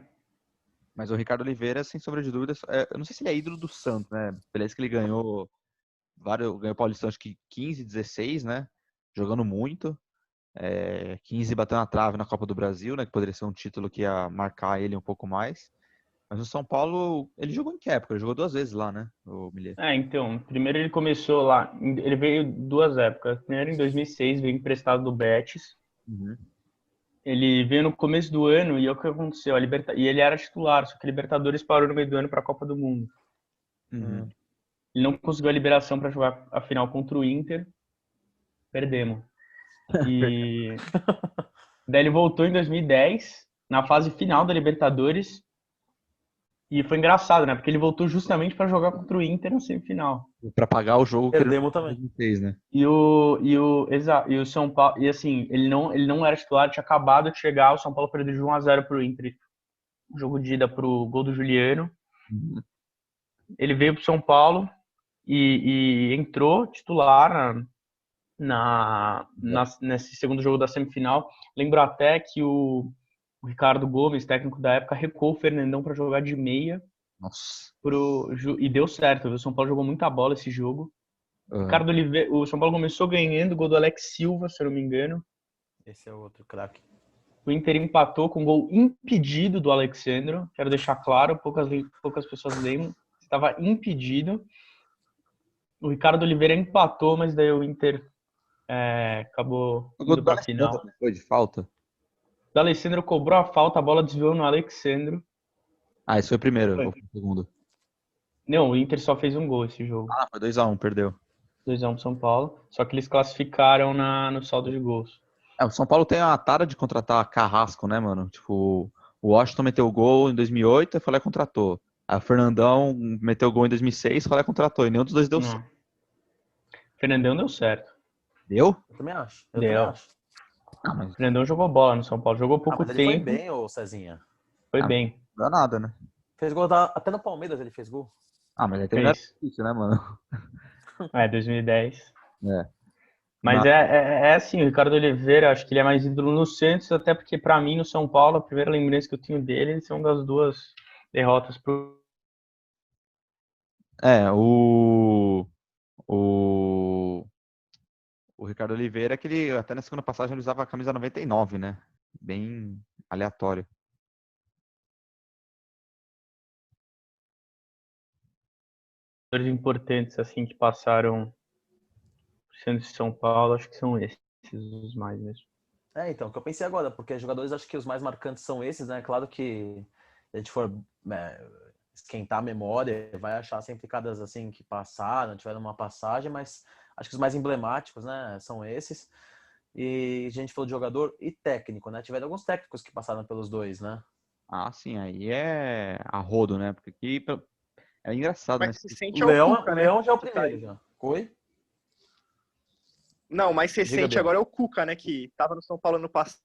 Mas o Ricardo Oliveira, sem sombra de dúvidas, eu não sei se ele é ídolo do Santos, né? Parece que ele ganhou ganhou Paulistão, acho que 15, 16, né? Jogando muito. 15 bateu na trave na Copa do Brasil, né? Que poderia ser um título que ia marcar ele um pouco mais. Mas no São Paulo, ele jogou em que época? Ele jogou 2 vezes lá, né? O Millet. Então, primeiro ele começou lá, ele veio 2 épocas. Primeiro em 2006, veio emprestado do Betis. Uhum. Ele veio no começo do ano e é o que aconteceu, e ele era titular, só que a Libertadores parou no meio do ano para a Copa do Mundo. Uhum. Ele não conseguiu a liberação para jogar a final contra o Inter, perdemos. E daí ele voltou em 2010, na fase final da Libertadores, e foi engraçado, né? Porque ele voltou justamente para jogar contra o Inter na semifinal. Pra pagar o jogo que ele Perdemos também. não fez, né? E o São Paulo, e assim, ele não era titular, tinha acabado de chegar, o São Paulo perdeu de 1-0 pro Inter. O jogo de ida pro gol do Juliano. Uhum. Ele veio pro São Paulo e entrou titular nesse segundo jogo da semifinal. Lembro até que o Ricardo Gomes, técnico da época, recuou o Fernandão para jogar de meia Nossa. e deu certo. O São Paulo jogou muita bola esse jogo. Uhum. O São Paulo começou ganhando o gol do Alex Silva, se eu não me engano. Esse é outro craque. O Inter empatou com um gol impedido do Alexandro. Quero deixar claro, poucas pessoas lembram. Estava impedido. O Ricardo Oliveira empatou, mas daí o Inter acabou O gol indo do para a final. Alessandro, não foi de falta? O Alexandro cobrou a falta, a bola desviou no Alexandro. Ah, esse foi o primeiro, Foi. ou foi o segundo? Não, o Inter só fez um gol esse jogo. Ah, foi 2-1, perdeu. 2-1 pro São Paulo. Só que eles classificaram no saldo de gols. O São Paulo tem uma tara de contratar carrasco, né, mano? Tipo, o Washington meteu o gol em 2008 e foi lá e contratou. Aí o Fernandão meteu o gol em 2006 e foi lá e contratou. E nenhum dos dois deu certo. Não. Fernandão deu certo. Deu? Eu também acho. Deu. Ah, mas Fernandão jogou bola no São Paulo. Jogou pouco mas ele foi tempo. bem, ô Cezinha. Foi bem. não dá nada, né? Fez gol até no Palmeiras ele fez gol. Ah, mas aí também não é Fez. difícil, né, mano? 2010. É. Mas é assim, o Ricardo Oliveira, acho que ele é mais ídolo no Santos, até porque pra mim no São Paulo, a primeira lembrança que eu tenho dele são das duas derrotas pro O, o Ricardo Oliveira, que ele, até na segunda passagem, ele usava a camisa 99, né? Bem aleatório. jogadores importantes assim que passaram pro Santos e São Paulo, acho que são esses os mais mesmo. Então, o que eu pensei agora, porque jogadores acho que os mais marcantes são esses, né? Claro que se a gente for esquentar a memória, vai achar sempre caras assim que passaram, tiveram uma passagem, mas acho que os mais emblemáticos, né, são esses. E a gente falou de jogador e técnico, né? Tiveram alguns técnicos que passaram pelos dois, né? Ah, sim, aí é a rodo, né? Porque aqui, É engraçado, né? Mas se sente O é o Leão, Cuca, o né? Leão já é o Que tá primeiro, aí. já. Oi? Não, mas se Diga, sente Biel. agora é o Cuca, né? Que tava no São Paulo no passado.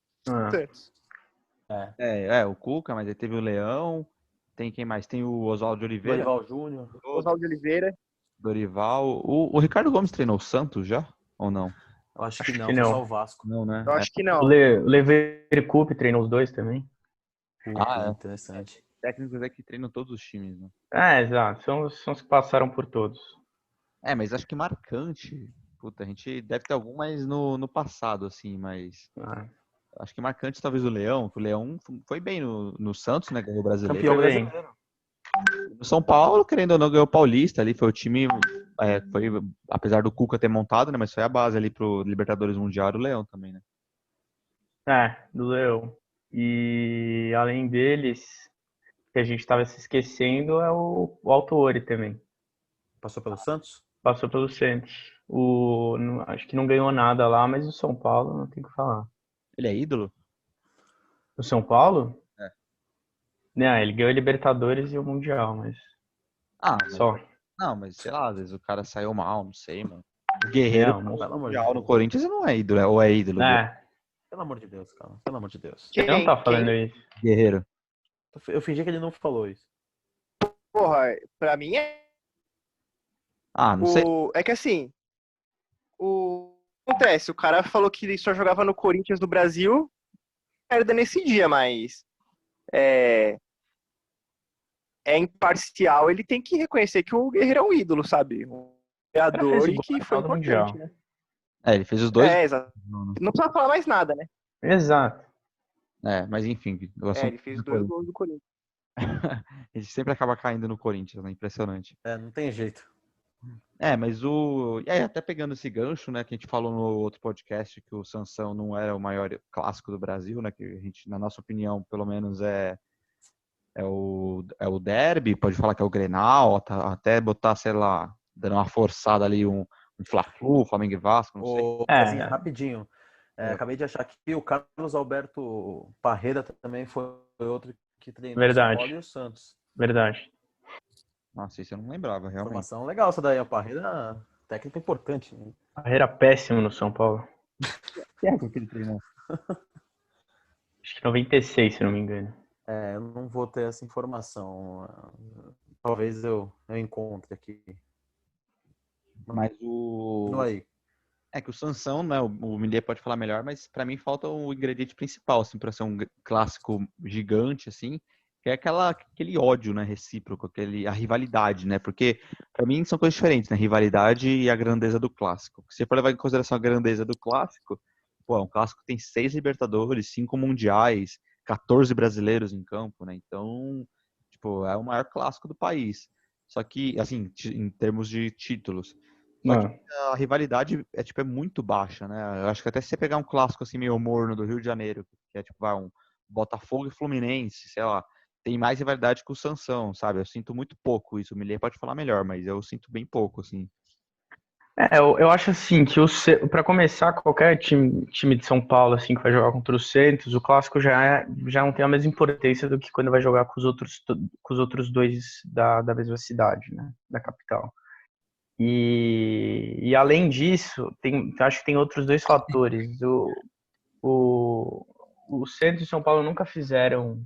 Ah, O Cuca, mas aí teve o Leão. Tem quem mais? Tem o Oswaldo de Oliveira, Dorival Júnior. Oswaldo de Oliveira. Dorival. O Ricardo Gomes treinou o Santos já? Ou não? Eu acho que acho não, que foi só não. o Vasco. Não, né? Eu acho que não. O Leverkusen treinou os dois também. Ah, é. Interessante. Técnicos é que treinam todos os times, né? Exato. São os que passaram por todos. Mas acho que marcante. Puta, a gente deve ter algum mais no passado, assim, mas. Ah, Acho que marcante talvez o Leão, que o Leão foi bem no Santos, né? Ganhou o brasileiro. Campeão Foi bem. brasileiro. No São Paulo, querendo ou não, ganhou o Paulista ali, foi o time. Foi, apesar do Cuca ter montado, né? Mas foi a base ali pro Libertadores Mundial do Leão também, né? Do Leão. E além deles, que a gente estava se esquecendo, é o Autuori também. Passou pelo Santos? Passou pelo Santos. Acho que não ganhou nada lá, mas o São Paulo não tem o que falar. Ele é ídolo? O São Paulo? É. Não, ele ganhou a Libertadores e o Mundial, mas Ah, só. não, mas sei lá, às vezes o cara saiu mal, não sei, mano. O Guerreiro, Não, Pelo amor de mundial no Deus. Corinthians, ele não é ídolo, ou é ídolo? Pelo amor de Deus, cara. Pelo amor de Deus. ele não tá falando Quem? isso. Guerreiro. Eu fingi que ele não falou isso. Porra, pra mim Ah, não sei. é que assim, acontece, o cara falou que ele só jogava no Corinthians do Brasil, merda nesse dia, mas é, é imparcial, ele tem que reconhecer que o Guerreiro é um ídolo, sabe? Um O cara fez jogador o e gol que na foi final do importante, Mundial. né? Ele fez os dois. Exato. Não precisa falar mais nada, né? Exato. Mas enfim, o assunto Ele fez do 2 Corinthians. gols do Corinthians. A gente sempre acaba caindo no Corinthians, né? Impressionante. Não tem jeito. Mas o. E aí, até pegando esse gancho, né, que a gente falou no outro podcast que o Sansão não era o maior clássico do Brasil, né? Que a gente, na nossa opinião, pelo menos é o derby, pode falar que é o Grenal, até botar, sei lá, dando uma forçada ali um Fla-Flu, Flamengo e Vasco, não sei. Ô, É, Cezinha, rapidinho. Acabei de achar que o Carlos Alberto Parreira também foi outro que treinou o São verdade. Paulo e o Santos. Verdade. Nossa, isso eu não lembrava, realmente. Informação legal essa daí. O Parreira, técnico importante. Né? Carreira péssima no São Paulo. Que época que ele treinou? Acho que 96, se não me engano. Eu não vou ter essa informação. Talvez eu encontre aqui. Mas o. Aí. É que o Sansão, né? O Millet pode falar melhor, mas pra mim falta o ingrediente principal, assim, pra ser um clássico gigante, assim, que é aquele ódio, né, recíproco, a rivalidade, né? Porque pra mim são coisas diferentes, né? Rivalidade e a grandeza do clássico. Se você for levar em consideração a grandeza do clássico, pô, um clássico tem 6 Libertadores, 5 Mundiais, 14 brasileiros em campo, né? Então, tipo, é o maior clássico do país. Só que, assim, em termos de títulos. Só que a rivalidade é muito baixa, né? Eu acho que até se você pegar um clássico assim meio morno do Rio de Janeiro, que é tipo um Botafogo e Fluminense, sei lá, tem mais rivalidade que o Sansão, sabe? Eu sinto muito pouco isso. O Millet pode falar melhor, mas eu sinto bem pouco, assim. Eu acho assim que para começar, qualquer time de São Paulo assim que vai jogar contra o Santos, o clássico já não tem a mesma importância do que quando vai jogar com os outros dois da mesma cidade, né? Da capital. E além disso, acho que tem outros dois fatores. O Santos e o São Paulo nunca fizeram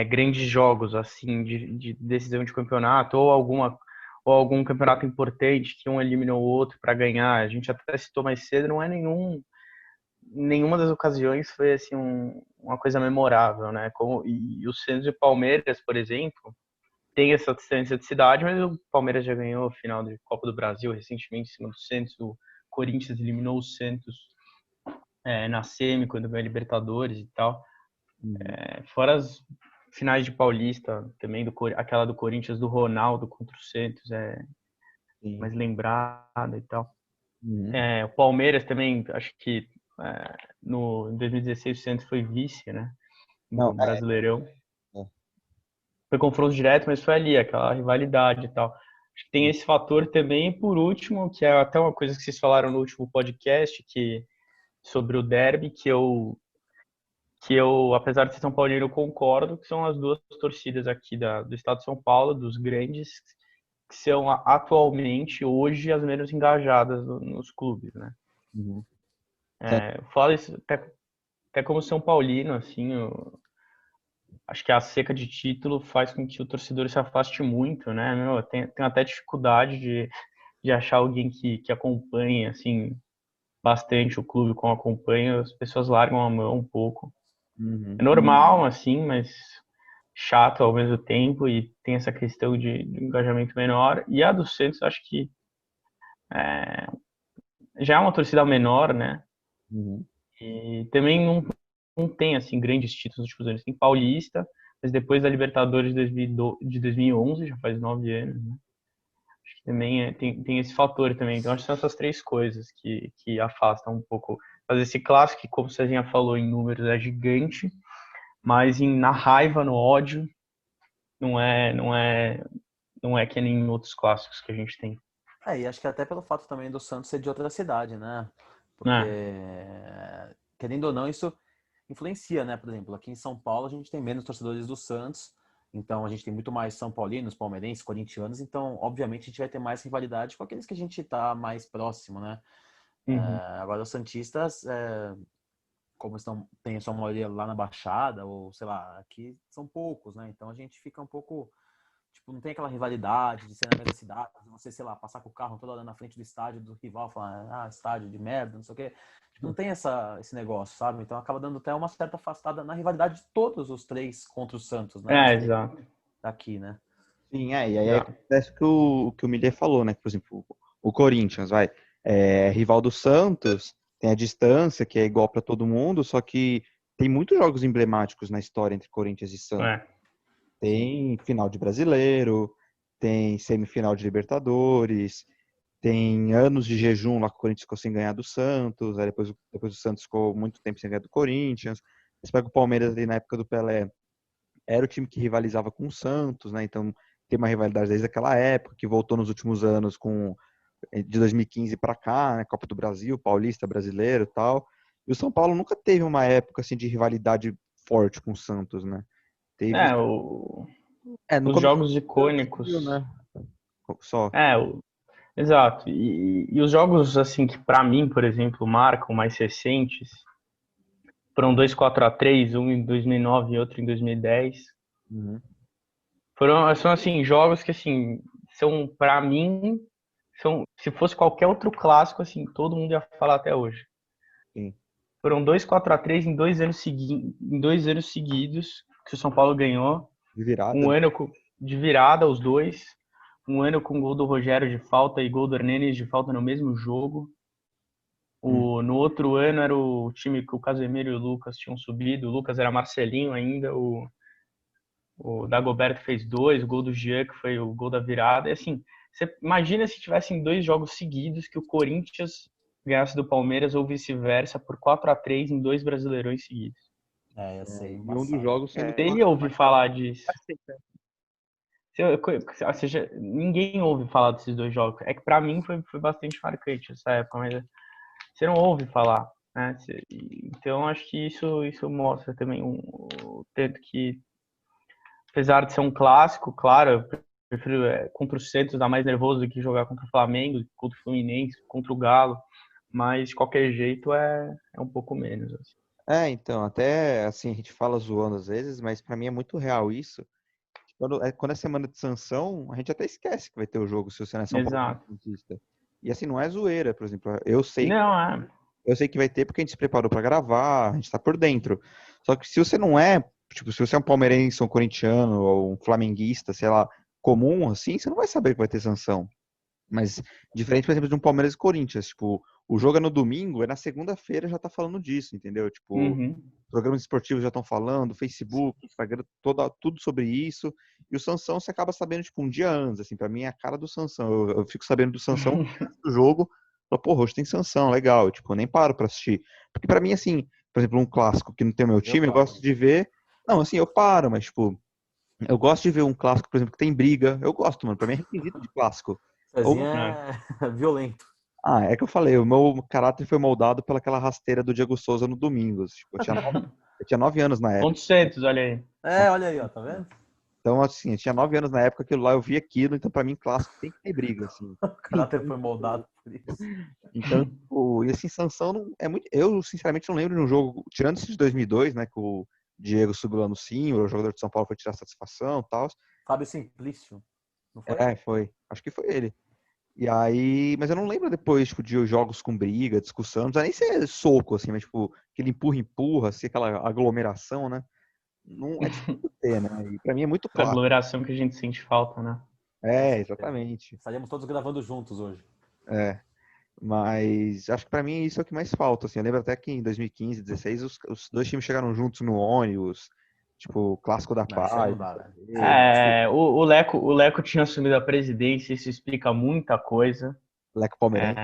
grandes jogos assim de decisão de campeonato ou algum campeonato importante que um eliminou o outro para ganhar. A gente até citou mais cedo, não é nenhuma das ocasiões foi assim uma coisa memorável, né? E o Santos e o Palmeiras, por exemplo, tem essa distância de cidade, mas o Palmeiras já ganhou a final de Copa do Brasil recentemente em cima do Santos. O Corinthians eliminou o Santos na semi, quando ganhou a Libertadores e tal. Fora as finais de Paulista, também aquela do Corinthians, do Ronaldo contra o Santos, mais lembrada e tal. O Palmeiras também, acho que em 2016 o Santos foi vice, né? No Brasileirão. Foi confronto direto, mas foi ali, aquela rivalidade e tal. Acho que tem esse fator também. E por último, que é até uma coisa que vocês falaram no último podcast, sobre o derby, que que eu, apesar de ser São Paulino, eu concordo que são as duas torcidas aqui do estado de São Paulo, dos grandes, que são atualmente, hoje, as menos engajadas nos clubes, né? Uhum. Eu falo isso até como São Paulino, assim, acho que a seca de título faz com que o torcedor se afaste muito, né? Eu tenho até dificuldade de achar alguém que acompanhe, assim, bastante o clube como acompanha, as pessoas largam a mão um pouco. Uhum. É normal, assim, mas chato ao mesmo tempo e tem essa questão de engajamento menor. E a do Santos, acho que já é uma torcida menor, né? Uhum. E também não tem, assim, grandes títulos nos últimos anos. Tem Paulista, mas depois da Libertadores de 2011, já faz 9 anos, né? Acho que também tem esse fator também. Então, acho que são essas três coisas que afastam um pouco. Fazer esse clássico, que, como o Cezinha falou, em números é gigante, mas na raiva, no ódio, não é que nem em outros clássicos que a gente tem. E acho que até pelo fato também do Santos ser de outra cidade, né? Porque, É, querendo ou não, isso influencia, né? Por exemplo, aqui em São Paulo a gente tem menos torcedores do Santos, então a gente tem muito mais São Paulinos, palmeirenses, corintianos, então obviamente a gente vai ter mais rivalidade com aqueles que a gente tá mais próximo, né? uhum. Agora os santistas, como tem a sua maioria lá na Baixada, ou sei lá, aqui são poucos, né? Então a gente fica um pouco, tipo, não tem aquela rivalidade de ser na mesma cidade, de você, sei lá, passar com o carro toda hora na frente do estádio do rival, falar, estádio de merda, não sei o quê. Tipo, não tem esse negócio, sabe? Então acaba dando até uma certa afastada na rivalidade de todos os três contra o Santos, né? Os três Exato. daqui, né? Sim, e aí Exato. acontece o que o Miller falou, né? Por exemplo, o Corinthians, é rival do Santos, tem a distância, que é igual para todo mundo, só que tem muitos jogos emblemáticos na história entre Corinthians e Santos. É. Tem final de Brasileiro, tem semifinal de Libertadores, tem anos de jejum lá que o Corinthians ficou sem ganhar do Santos, aí depois o Santos ficou muito tempo sem ganhar do Corinthians. Você pega o Palmeiras ali na época do Pelé, era o time que rivalizava com o Santos, né? Então tem uma rivalidade desde aquela época, que voltou nos últimos anos de 2015 para cá, né? Copa do Brasil, Paulista, Brasileiro e tal. E o São Paulo nunca teve uma época assim de rivalidade forte com o Santos, né? Teve. É, No os começo jogos do Brasil, icônicos. né? Só. É, exato. E os jogos, assim, que pra mim, por exemplo, marcam mais recentes, foram 2-4-3, um em 2009 e outro em 2010. Uhum. São, assim, jogos que, assim, são, pra mim, se fosse qualquer outro clássico, assim, todo mundo ia falar até hoje. Sim. Foram 2-4-3 em 2 anos seguidos que o São Paulo ganhou. De virada, Um né? ano de virada, os dois. Um ano com gol do Rogério de falta e gol do Hernanes de falta no mesmo jogo. Hum. No outro ano era o time que o Casemiro e o Lucas tinham subido. O Lucas era Marcelinho ainda. O Dagoberto fez 2. O gol do Jean, que foi o gol da virada. E assim, você imagina se tivessem 2 jogos seguidos que o Corinthians ganhasse do Palmeiras ou vice-versa por 4-3 em 2 Brasileirões seguidos. Ia ser E um dos embaçado. jogos sendo Você ia ouvir falar disso. Aceita. Ou seja, ninguém ouve falar desses 2 jogos. É que pra mim foi bastante marcante essa época, mas você não ouve falar, né? Então acho que isso mostra também o tanto que, apesar de ser um clássico, claro, eu prefiro contra o Santos dar mais nervoso do que jogar contra o Flamengo, contra o Fluminense, contra o Galo, mas de qualquer jeito é um pouco menos. Assim. Então, até assim, a gente fala zoando às vezes, mas pra mim é muito real isso. Quando é semana de sanção, a gente até esquece que vai ter o jogo se você não é São Paulo Exato. Santista. E assim, não é zoeira, por exemplo. Eu sei que vai ter porque a gente se preparou pra gravar, a gente tá por dentro. Só que se você não é, tipo, se você é um palmeirense, um corintiano ou um flamenguista, sei lá, comum assim, você não vai saber que vai ter sanção. Mas diferente, por exemplo, de um Palmeiras e Corinthians, tipo, o jogo é no domingo, na segunda-feira já tá falando disso, entendeu? Tipo, Uhum. programas esportivos já estão falando, Facebook, Instagram, tudo sobre isso. E o Sansão você acaba sabendo, tipo, um dia antes, assim, pra mim é a cara do Sansão. Eu fico sabendo do Sansão antes do jogo, falo, porra, hoje tem Sansão, legal. Tipo, eu nem paro pra assistir. Porque pra mim, assim, por exemplo, um clássico que não tem o meu time, eu gosto de ver. Não, assim, eu paro, mas, tipo, eu gosto de ver um clássico, por exemplo, que tem briga. Eu gosto, mano. Pra mim é requisito de clássico. Ou Cezinha é violento. é que eu falei, o meu caráter foi moldado pelaquela rasteira do Diego Souza no Domingos. Tipo, eu tinha Eu tinha 9 anos na época. Ponto Santos, olha aí. Olha aí, ó, tá vendo? Então, assim, eu tinha 9 anos na época, aquilo lá, eu vi aquilo, então pra mim, clássico tem que ter briga, assim. O caráter foi moldado por isso. Então, e assim, Sansão não, é muito. Eu, sinceramente, não lembro de um jogo, tirando esse de 2002, né, que o Diego subiu lá no Sim, o jogador de São Paulo foi tirar satisfação e tal. Fábio Simplício, não foi? Foi. Acho que foi ele. E aí, mas eu não lembro depois, tipo, de jogos com briga, discussão, não precisa nem ser soco, assim, mas, tipo, aquele empurra-empurra, assim, aquela aglomeração, né? Não é difícil ter, né? E pra mim é muito A clássico. aglomeração que a gente sente falta, né? Exatamente. Estaríamos todos gravando juntos hoje. Mas acho que pra mim isso é o que mais falta, assim. Eu lembro até que em 2015, 2016, os dois times chegaram juntos no ônibus, tipo, clássico da Não, isso aí paz. não dá, velho. O Leco tinha assumido a presidência, isso explica muita coisa. Leco Palmeirense.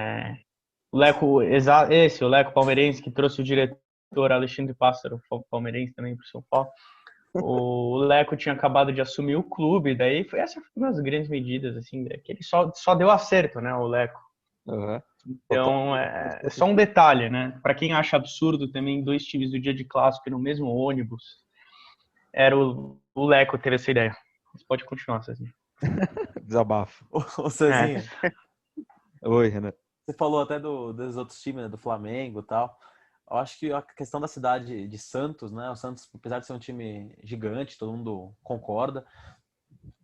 O Leco, o Leco palmeirense que trouxe o diretor Alexandre Pássaro, palmeirense também para o São Paulo. O Leco tinha acabado de assumir o clube, daí essa foi uma das grandes medidas, assim, que ele só deu acerto, né, o Leco. Uhum. Então, é só um detalhe, né? Para quem acha absurdo também, dois times do dia de clássico no mesmo ônibus, era o Leco ter essa ideia. Mas pode continuar, Cezinha. Desabafo. Ô, Cezinha, Oi, Renan. você falou até dos outros times, né, do Flamengo e tal. Eu acho que a questão da cidade de Santos, né? O Santos, apesar de ser um time gigante, todo mundo concorda,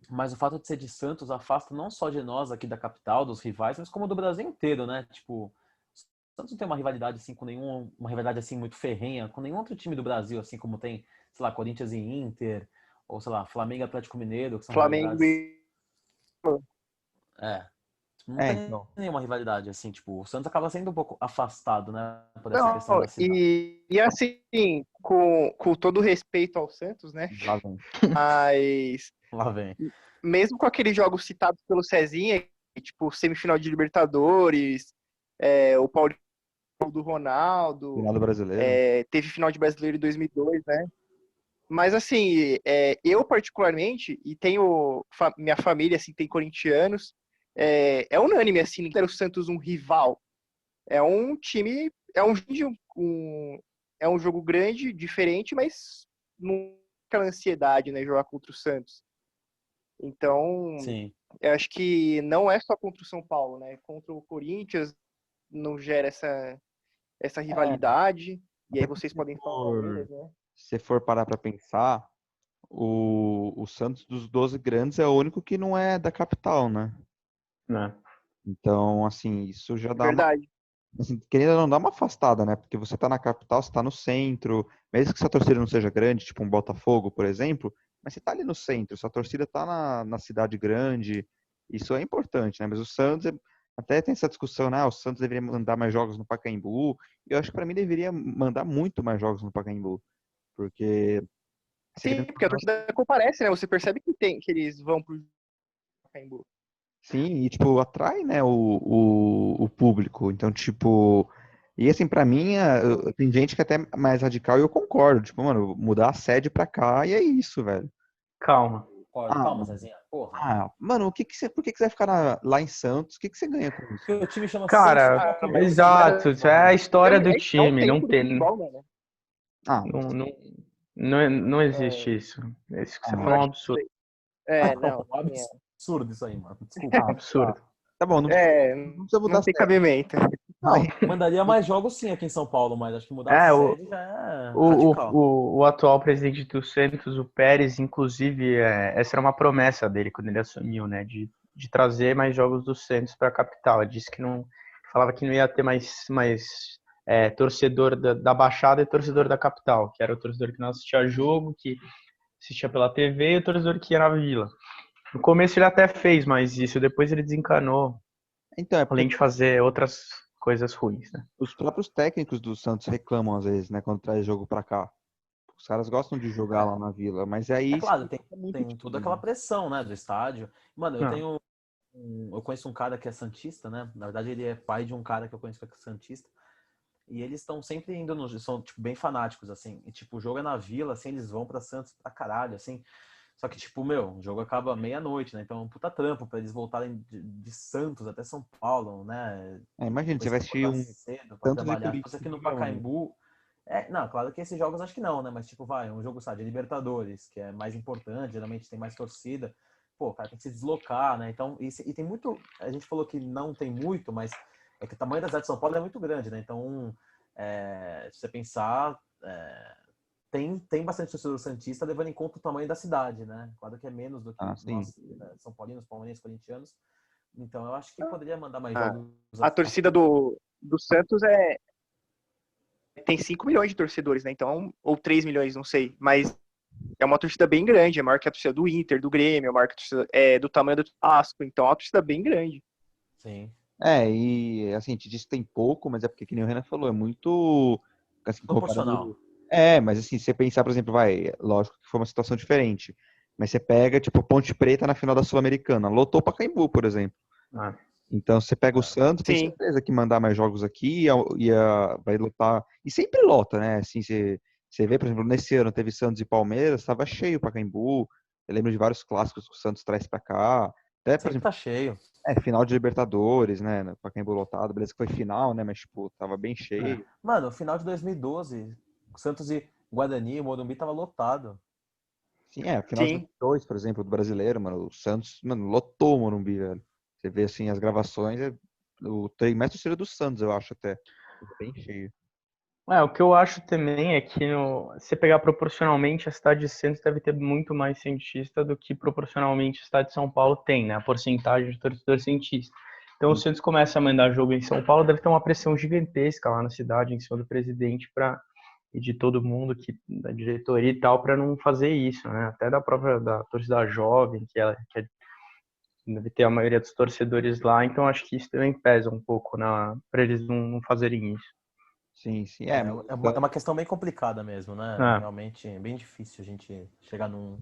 mas o fato de ser de Santos afasta não só de nós aqui da capital, dos rivais, mas como do Brasil inteiro, né? Tipo, o Santos não tem uma rivalidade assim com nenhum, uma rivalidade assim muito ferrenha com nenhum outro time do Brasil, assim como tem, sei lá, Corinthians e Inter, ou sei lá, Flamengo e Atlético Mineiro, que são Flamengo rivalidades. e É, não tem Então. nenhuma rivalidade assim, tipo, o Santos acaba sendo um pouco afastado, né, por essa não, questão da cidade. e assim, com todo respeito ao Santos, né? Lá vem. Mas Lá vem. mesmo com aqueles jogos citados pelo Cezinha, tipo semifinal de Libertadores, o Paulinho do Ronaldo, Final do brasileiro. teve final de Brasileiro em 2002, né? Mas assim, eu particularmente, e tenho minha família assim tem corintianos, é unânime assim, não quero o Santos um rival. É um time, é um jogo grande, diferente, mas não tem aquela ansiedade, né, jogar contra o Santos. Então, Sim. eu acho que não é só contra o São Paulo, né? Contra o Corinthians não gera essa rivalidade. E aí vocês podem falar o Palmeiras, né? Se você for parar pra pensar, o Santos dos 12 grandes é o único que não é da capital, né? Né? Então, assim, isso já dá uma. Verdade. Assim, querendo ou não, dá uma afastada, né? Porque você tá na capital, você tá no centro, mesmo que sua torcida não seja grande, tipo um Botafogo, por exemplo, mas você tá ali no centro, sua torcida tá na cidade grande, isso é importante, né? Mas o Santos, até tem essa discussão, né? O Santos deveria mandar mais jogos no Pacaembu, e eu acho que pra mim deveria mandar muito mais jogos no Pacaembu, porque... Sim, porque a torcida comparece, né? Você percebe que eles vão pro Pacaembu. Sim, e tipo, atrai, né, o público. Então, tipo, e assim, pra mim, tem gente que é até mais radical e eu concordo. Tipo, mano, mudar a sede pra cá e é isso, velho. Calma. Ah, Calma, Zezinha. Porra. mano, por que que você vai ficar lá em Santos? O que que você ganha com isso? Porque o time chama Santos Cara, Futebol Clube. exato. Isso é a história do É um time. Não templo do tem, futebol, né? Ah, não existe isso. Isso que você Eu falou é um acho absurdo. não. Um absurdo isso aí, mano. Desculpa. Absurdo. tá bom, não precisa mudar Não a tem sede. cabimento. Não, mandaria mais jogos sim aqui em São Paulo, mas acho que mudar a É, o, sede já é o, radical. o atual presidente do Santos, o Pérez, inclusive, essa era uma promessa dele quando ele assumiu, né? De trazer mais jogos do Santos para a capital. Ele disse que não. Falava que não ia ter mais torcedor da Baixada e torcedor da capital, que era o torcedor que não assistia jogo, que assistia pela TV e o torcedor que ia na Vila. No começo ele até fez mais isso, depois ele desencanou, Então, é porque além de fazer outras coisas ruins, né? os próprios técnicos do Santos reclamam às vezes, né, quando traz jogo pra cá. Os caras gostam de jogar lá na Vila, mas É aí claro, é muito tem toda time, aquela né? pressão, né, do estádio. Mano, Não. eu conheço um cara que é santista, né? Na verdade, ele é pai de um cara que eu conheço que é santista. E eles estão sempre indo são tipo bem fanáticos assim. E tipo, o jogo é na Vila, assim, eles vão pra Santos pra caralho, assim. Só que tipo, meu, o jogo acaba meia-noite, né? Então é um puta trampo pra eles voltarem de Santos até São Paulo, né? Imagina, você Depois vai tem que assistir acordar um cedo pra Santos e trabalhar. Se Corinthians fosse aqui no de ônibus. Pacaembu, Não, claro que esses jogos acho que não, né? Mas tipo, vai, um jogo, sabe, de Libertadores, que é mais importante, geralmente tem mais torcida. Pô, o cara tem que se deslocar, né? Então, e tem muito. A gente falou que não tem muito, mas é que o tamanho da cidade de São Paulo é muito grande, né? Então, se você pensar, tem bastante torcedor santista levando em conta o tamanho da cidade, né? Claro que é menos do que Ah, sim. nós, São Paulinos, palmeirenses, corintianos. Então, eu acho que poderia mandar mais Ah, jogos a torcida assim. do Santos tem 5 milhões de torcedores, né? Então, ou 3 milhões, não sei. Mas é uma torcida bem grande, é maior que a torcida do Inter, do Grêmio, é maior que a torcida do tamanho do Vasco. Então, é uma torcida bem grande. Sim. E assim, te disse que tem pouco, mas é porque, que nem o Renan falou, é muito, assim, Proporcional. comparando... mas assim, se você pensar, por exemplo, lógico que foi uma situação diferente, mas você pega, tipo, Ponte Preta na final da Sul-Americana, lotou Pacaembu, por exemplo. Ah, Então, você pega o Santos, tem Sim, certeza que mandar mais jogos aqui vai lotar, e sempre lota, né? Assim, você vê, por exemplo, nesse ano teve Santos e Palmeiras, estava cheio o Pacaembu, eu lembro de vários clássicos que o Santos traz pra cá, até, por Sempre exemplo, tá cheio. final de Libertadores, né? No Pacaembu lotado, beleza que foi final, né? Mas, tipo, tava bem cheio. Mano, final de 2012, Santos e Guarani, o Morumbi tava lotado. Sim, final de sim. 2002, por exemplo, do Brasileiro, mano, o Santos, mano, lotou o Morumbi, velho. Você vê, assim, as gravações, tem mais torcida do Santos, eu acho, até. Bem cheio. o que eu acho também é que se você pegar proporcionalmente, a cidade de Santos deve ter muito mais cientista do que proporcionalmente a cidade de São Paulo tem, né? A porcentagem de torcedor cientista. Então, o Santos começa a mandar jogo em São Paulo, deve ter uma pressão gigantesca lá na cidade, em cima do presidente e de todo mundo, da diretoria e tal, para não fazer isso, né? Até da própria da torcida jovem, que deve ter a maioria dos torcedores lá, então acho que isso também pesa um pouco para eles não fazerem isso. Sim, sim. É, Mas é uma questão bem complicada mesmo, né? É. Realmente é bem difícil a gente chegar num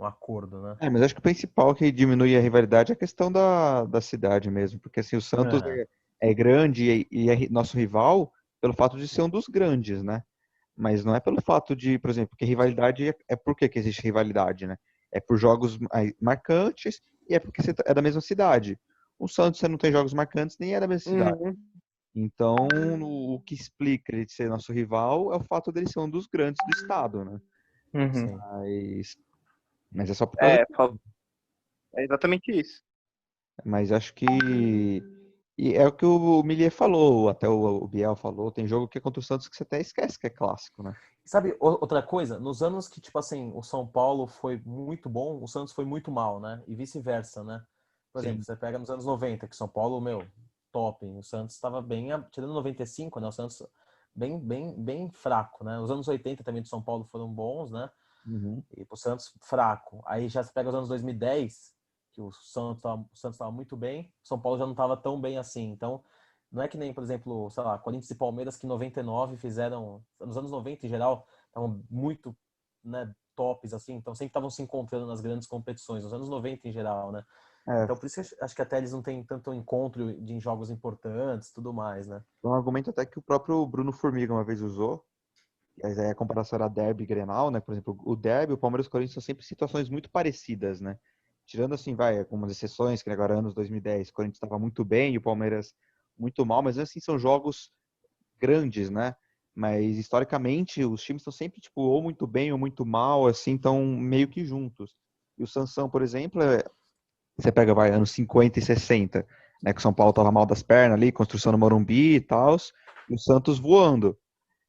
acordo, né? mas acho que o principal que diminui a rivalidade é a questão da cidade mesmo, porque assim, o Santos É, é grande e é nosso rival pelo fato de ser um dos grandes, né? Mas não é pelo fato de, por exemplo, porque rivalidade é por que existe rivalidade, né? É por jogos marcantes e é porque você é da mesma cidade. O Santos, você não tem jogos marcantes, nem é da mesma cidade. Uhum. Então, o que explica ele ser nosso rival é o fato dele ser um dos grandes do estado, né? Uhum. sim. Mas, mas é só por causa. É, é exatamente isso. Mas acho que. E é o que o Milier falou, até o Biel falou, tem jogo que é contra o Santos que você até esquece que é clássico, né? Sabe, outra coisa? Nos anos que, tipo assim, o São Paulo foi muito bom, o Santos foi muito mal, né? E vice-versa, né? Por exemplo, Sim. você pega nos anos 90, que São Paulo, meu, top. O Santos estava bem, tirando 95, né? O Santos bem fraco, né? Os anos 80 também do São Paulo foram bons, né? Uhum. E pro Santos, fraco. Aí já se pega os anos 2010, que o Santos tava muito bem, o São Paulo já não estava tão bem assim. Então, não é que nem, por exemplo, sei lá, Corinthians e Palmeiras que em 99 fizeram, nos anos 90 em geral, estavam muito, né, tops assim, então sempre estavam se encontrando nas grandes competições, nos anos 90 em geral, né? É, Então, por isso que acho que até eles não têm tanto encontro em jogos importantes, tudo mais, né? foi um argumento até que o próprio Bruno Formiga uma vez usou, mas aí a comparação era derby e Grenal, né? Por exemplo, o derby, o Palmeiras e o Corinthians são sempre situações muito parecidas, né? Tirando assim, algumas exceções, que agora anos 2010, o Corinthians estava muito bem e o Palmeiras muito mal, mas assim são jogos grandes, né? Mas historicamente os times estão sempre tipo ou muito bem ou muito mal, assim, estão meio que juntos. E o Sansão, por exemplo, você pega anos 50 e 60, né, que o São Paulo tava mal das pernas ali, construção no Morumbi e tal, e o Santos voando.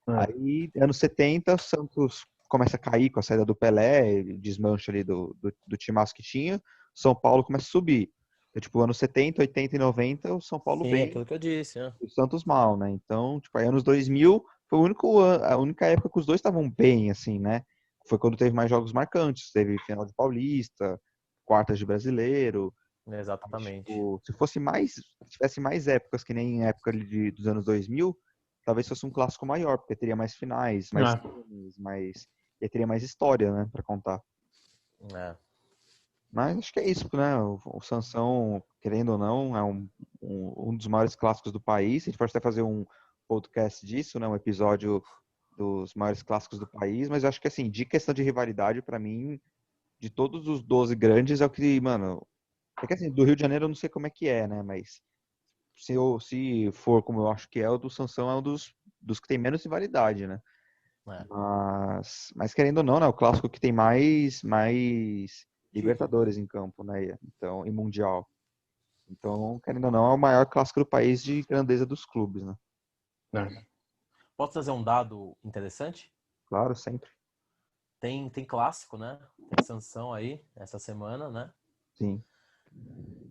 É. Aí, anos 70, o Santos começa a cair com a saída do Pelé, desmancha ali do timaço que tinha, São Paulo começa a subir. Então, tipo, anos 70, 80 e 90, o São Paulo Sim, bem, aquilo que eu disse, né? o Santos mal, né? Então, tipo, aí anos 2000 foi a única época que os dois estavam bem, assim, né? Foi quando teve mais jogos marcantes. Teve final de Paulista, quartas de Brasileiro. Mas, Exatamente. tipo, se tivesse mais épocas que nem época dos anos 2000, talvez fosse um clássico maior, porque teria mais finais, mais É. times, e teria mais história, né, para contar. É. Mas acho que é isso, né? O Sansão, querendo ou não, é um dos maiores clássicos do país. A gente pode até fazer um podcast disso, né? Um episódio dos maiores clássicos do país. Mas eu acho que, assim, de questão de rivalidade, para mim, de todos os 12 grandes, é o que, mano. É que, assim, do Rio de Janeiro eu não sei como é que é, né? Mas se for como eu acho que é, o do Sansão é um dos que tem menos rivalidade, né? É. Mas querendo ou não, né? O clássico que tem mais Libertadores em campo, né? Então, e Mundial. Então, querendo ou não, é o maior clássico do país de grandeza dos clubes, né? Posso trazer um dado interessante? Claro, sempre. Tem clássico, né? Tem sanção aí essa semana, né? Sim.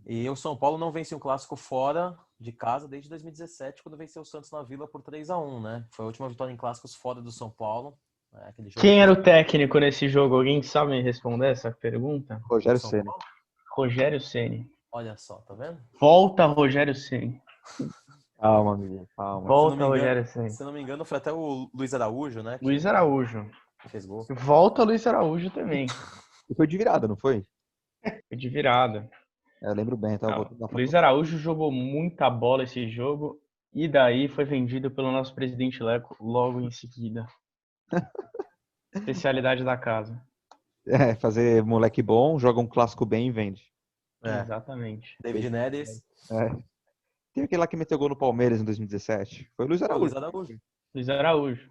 E o São Paulo não vence um clássico fora de casa desde 2017, quando venceu o Santos na Vila por 3-1, né? Foi a última vitória em clássicos fora do São Paulo. Né? Aquele jogo Quem era o técnico nesse jogo? Alguém sabe me responder essa pergunta? do Rogério São Ceni. Paulo? Rogério Ceni. Olha só, tá vendo? Volta Rogério Ceni. Calma, amigo, calma. Volta Rogério Ceni. Se não me engano, foi até o Luiz Araújo, né? Luiz Araújo. Que fez gol. Volta Luiz Araújo também. E foi de virada, não foi? Foi de virada. Eu lembro bem, tava Não, voltando da Luiz faculdade. Araújo jogou muita bola esse jogo e daí foi vendido pelo nosso presidente Leco logo em seguida. Especialidade da casa. É, fazer moleque bom, joga um clássico bem e vende. É. Exatamente. David Neres. É. Tem aquele lá que meteu gol no Palmeiras em 2017. Foi o Luiz Pô, Luiz Araújo. Araújo. Luiz Araújo.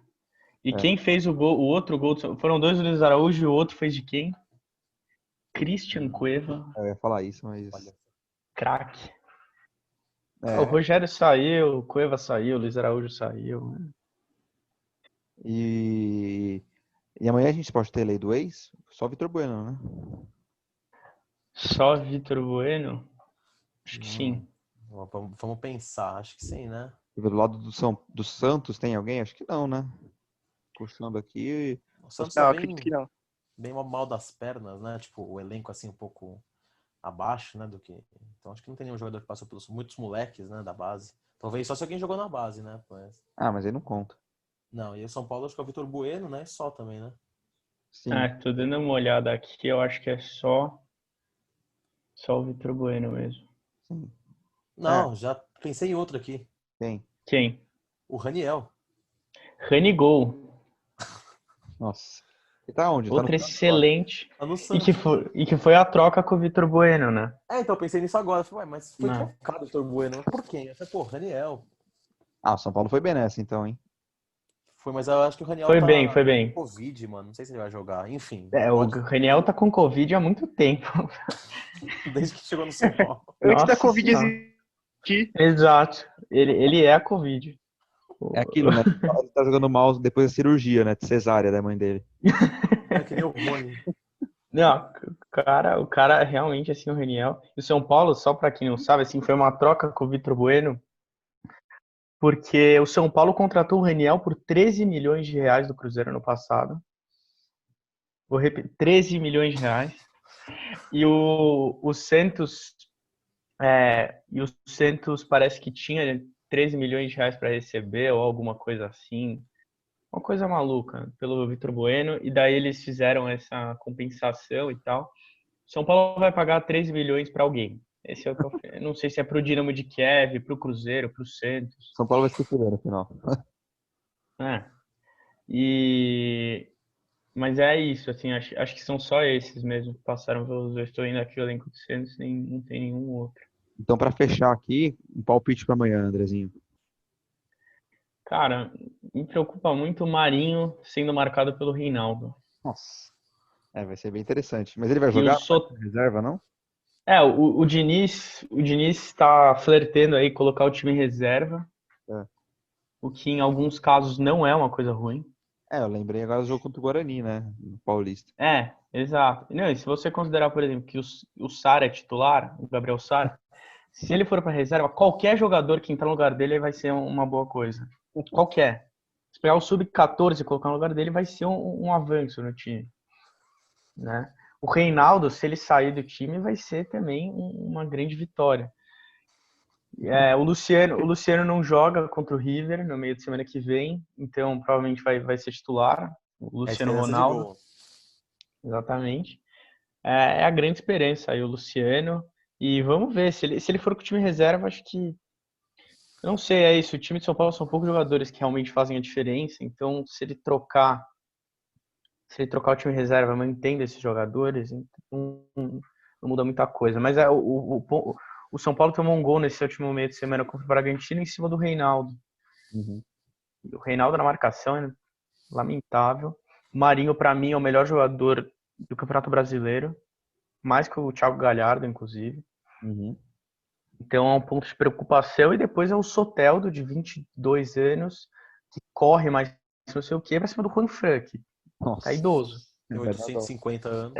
E É. quem fez o gol, o outro gol, foram dois do Luiz Araújo e o outro fez de quem? Christian Cueva, Eu ia falar isso, mas. Olha. craque. É, O Rogério saiu, o Cueva saiu, o Luiz Araújo saiu. e amanhã a gente pode ter lei do ex? Só Vitor Bueno, né? Só Vitor Bueno? Acho que sim. Vamos pensar, acho que sim, né? E do lado do Santos tem alguém? Acho que não, né? Puxando aqui. O Santos Não, é acredito que não. bem mal das pernas, né? Tipo, o elenco assim um pouco abaixo, né, do que... Então acho que não tem nenhum jogador que passou pelos muitos moleques, né, da base. Talvez só se alguém jogou na base, né? Mas... Mas aí não conta. Não, e o São Paulo acho que é o Vitor Bueno, né? Só também, né? Sim. Tô dando uma olhada aqui, eu acho que é só o Vitor Bueno mesmo. Sim. Não, já pensei em outro aqui. Tem. Quem? O Raniel. Ranigol. Nossa. Ele tá onde? Tá Outra no Santos agora. excelente. Tá no E Santos. que foi a troca com o Vitor Bueno, né? Então eu pensei nisso agora. Falei, ué, mas foi Não. trocado o Vitor Bueno. Por quem? Eu falei, pô, Raniel. O São Paulo foi bem nessa, então, hein? Foi, mas eu acho que o Raniel Foi tá bem, foi bem. com Covid, mano. Não sei se ele vai jogar. Enfim. O Raniel tá com Covid há muito tempo. Desde que chegou no São Paulo. Antes da Nossa Covid Senhora. existir, Exato. Ele é a Covid. É aquilo, né? Ele tá jogando mal depois da cirurgia, né? De cesárea da mãe dele. É que nem o Rony. Não, o cara realmente, assim, o Raniel. E o São Paulo, só pra quem não sabe, assim, foi uma troca com o Vitor Bueno, porque o São Paulo contratou o Raniel por 13 milhões de reais do Cruzeiro no passado. Vou repetir, 13 milhões de reais. E o Santos parece que tinha 13 milhões de reais para receber ou alguma coisa assim. Uma coisa maluca, pelo Vitor Bueno, e daí eles fizeram essa compensação e tal. São Paulo vai pagar 13 milhões para alguém. Esse é o que eu não sei se é pro Dinamo de Kiev, pro Cruzeiro, pro Santos. São Paulo vai se fuder no final. Mas é isso, assim, acho que são só esses mesmo que passaram pelos dois. Estou indo aqui o elenco do Santos, não tem nenhum outro. Então, pra fechar aqui, um palpite pra amanhã, Andrezinho. Cara, me preocupa muito o Marinho sendo marcado pelo Reinaldo. Nossa. Vai ser bem interessante. Mas ele vai E jogar reserva, não? o Diniz está flertando aí colocar o time em reserva, o que em alguns casos não é uma coisa ruim. Eu lembrei agora do jogo contra o Guarani, né? No Paulista. Exato. Não, e se você considerar, por exemplo, que o Sara é titular, o Gabriel Sara, se ele for para reserva, qualquer jogador que entrar no lugar dele vai ser uma boa coisa. Qualquer. Se pegar o Sub-14 e colocar no lugar dele, vai ser um avanço no time. Né? O Reinaldo, se ele sair do time, vai ser também uma grande vitória. O Luciano não joga contra o River no meio de semana que vem, então provavelmente vai ser titular. O Luciano Ronaldo. Exatamente. É a grande esperança aí, o Luciano. E vamos ver, se ele for com o time reserva, acho que... Eu não sei, é isso. O time de São Paulo são poucos jogadores que realmente fazem a diferença, então se ele trocar o time reserva, mantendo esses jogadores, então não muda muita coisa. Mas o São Paulo tomou um gol nesse último meio de semana contra o Bragantino em cima do Reinaldo. Uhum. O Reinaldo na marcação lamentável. O Marinho, para mim, é o melhor jogador do Campeonato Brasileiro, mais que o Thiago Galhardo, inclusive. Uhum. Então é um ponto de preocupação. E depois é o Soteldo, de 22 anos, que corre mais não sei o que, pra cima do Juan Franck. Tá Nossa. idoso. Tem Vai dar dó. 850 anos.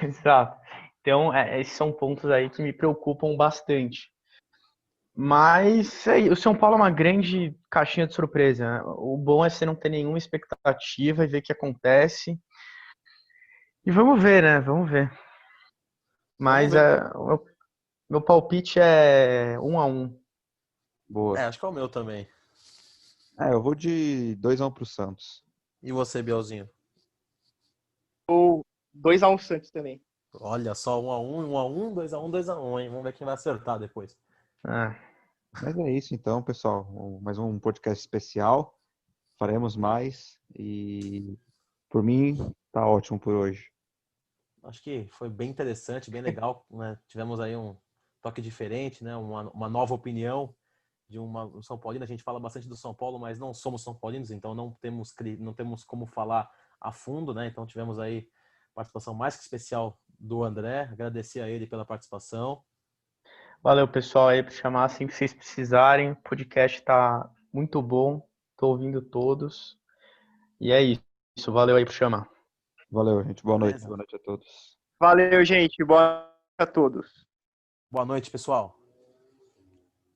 Exato. Então, esses são pontos aí que me preocupam bastante. Mas o São Paulo é uma grande caixinha de surpresa, né? O bom é você não ter nenhuma expectativa e ver o que acontece. E vamos ver, né? Vamos ver. Vamos Mas ver. meu palpite é 1-1. Boa. Acho que é o meu também. Eu vou de 2-1 pro Santos. E você, Bielzinho? Ou 2-1 Santos também. Olha só, 1-1, 1-1, 2-1, 2-1, hein? Vamos ver quem vai acertar depois. Ah, Mas é isso então, pessoal. Mais um podcast especial. Faremos mais. E por mim, tá ótimo por hoje. Acho que foi bem interessante, bem legal, né? Tivemos aí um toque diferente, né? Uma nova opinião de um São Paulino. A gente fala bastante do São Paulo, mas não somos São Paulinos, então não temos como falar a fundo, né? Então tivemos aí participação mais que especial do André. Agradecer a ele pela participação. valeu, pessoal, aí por chamar assim que vocês precisarem. O podcast tá muito bom. Tô ouvindo todos. E é isso. Valeu aí por chamar. Valeu, gente. Boa noite. Beleza? Boa noite a todos. Valeu, gente. Boa noite a todos. Boa noite, pessoal.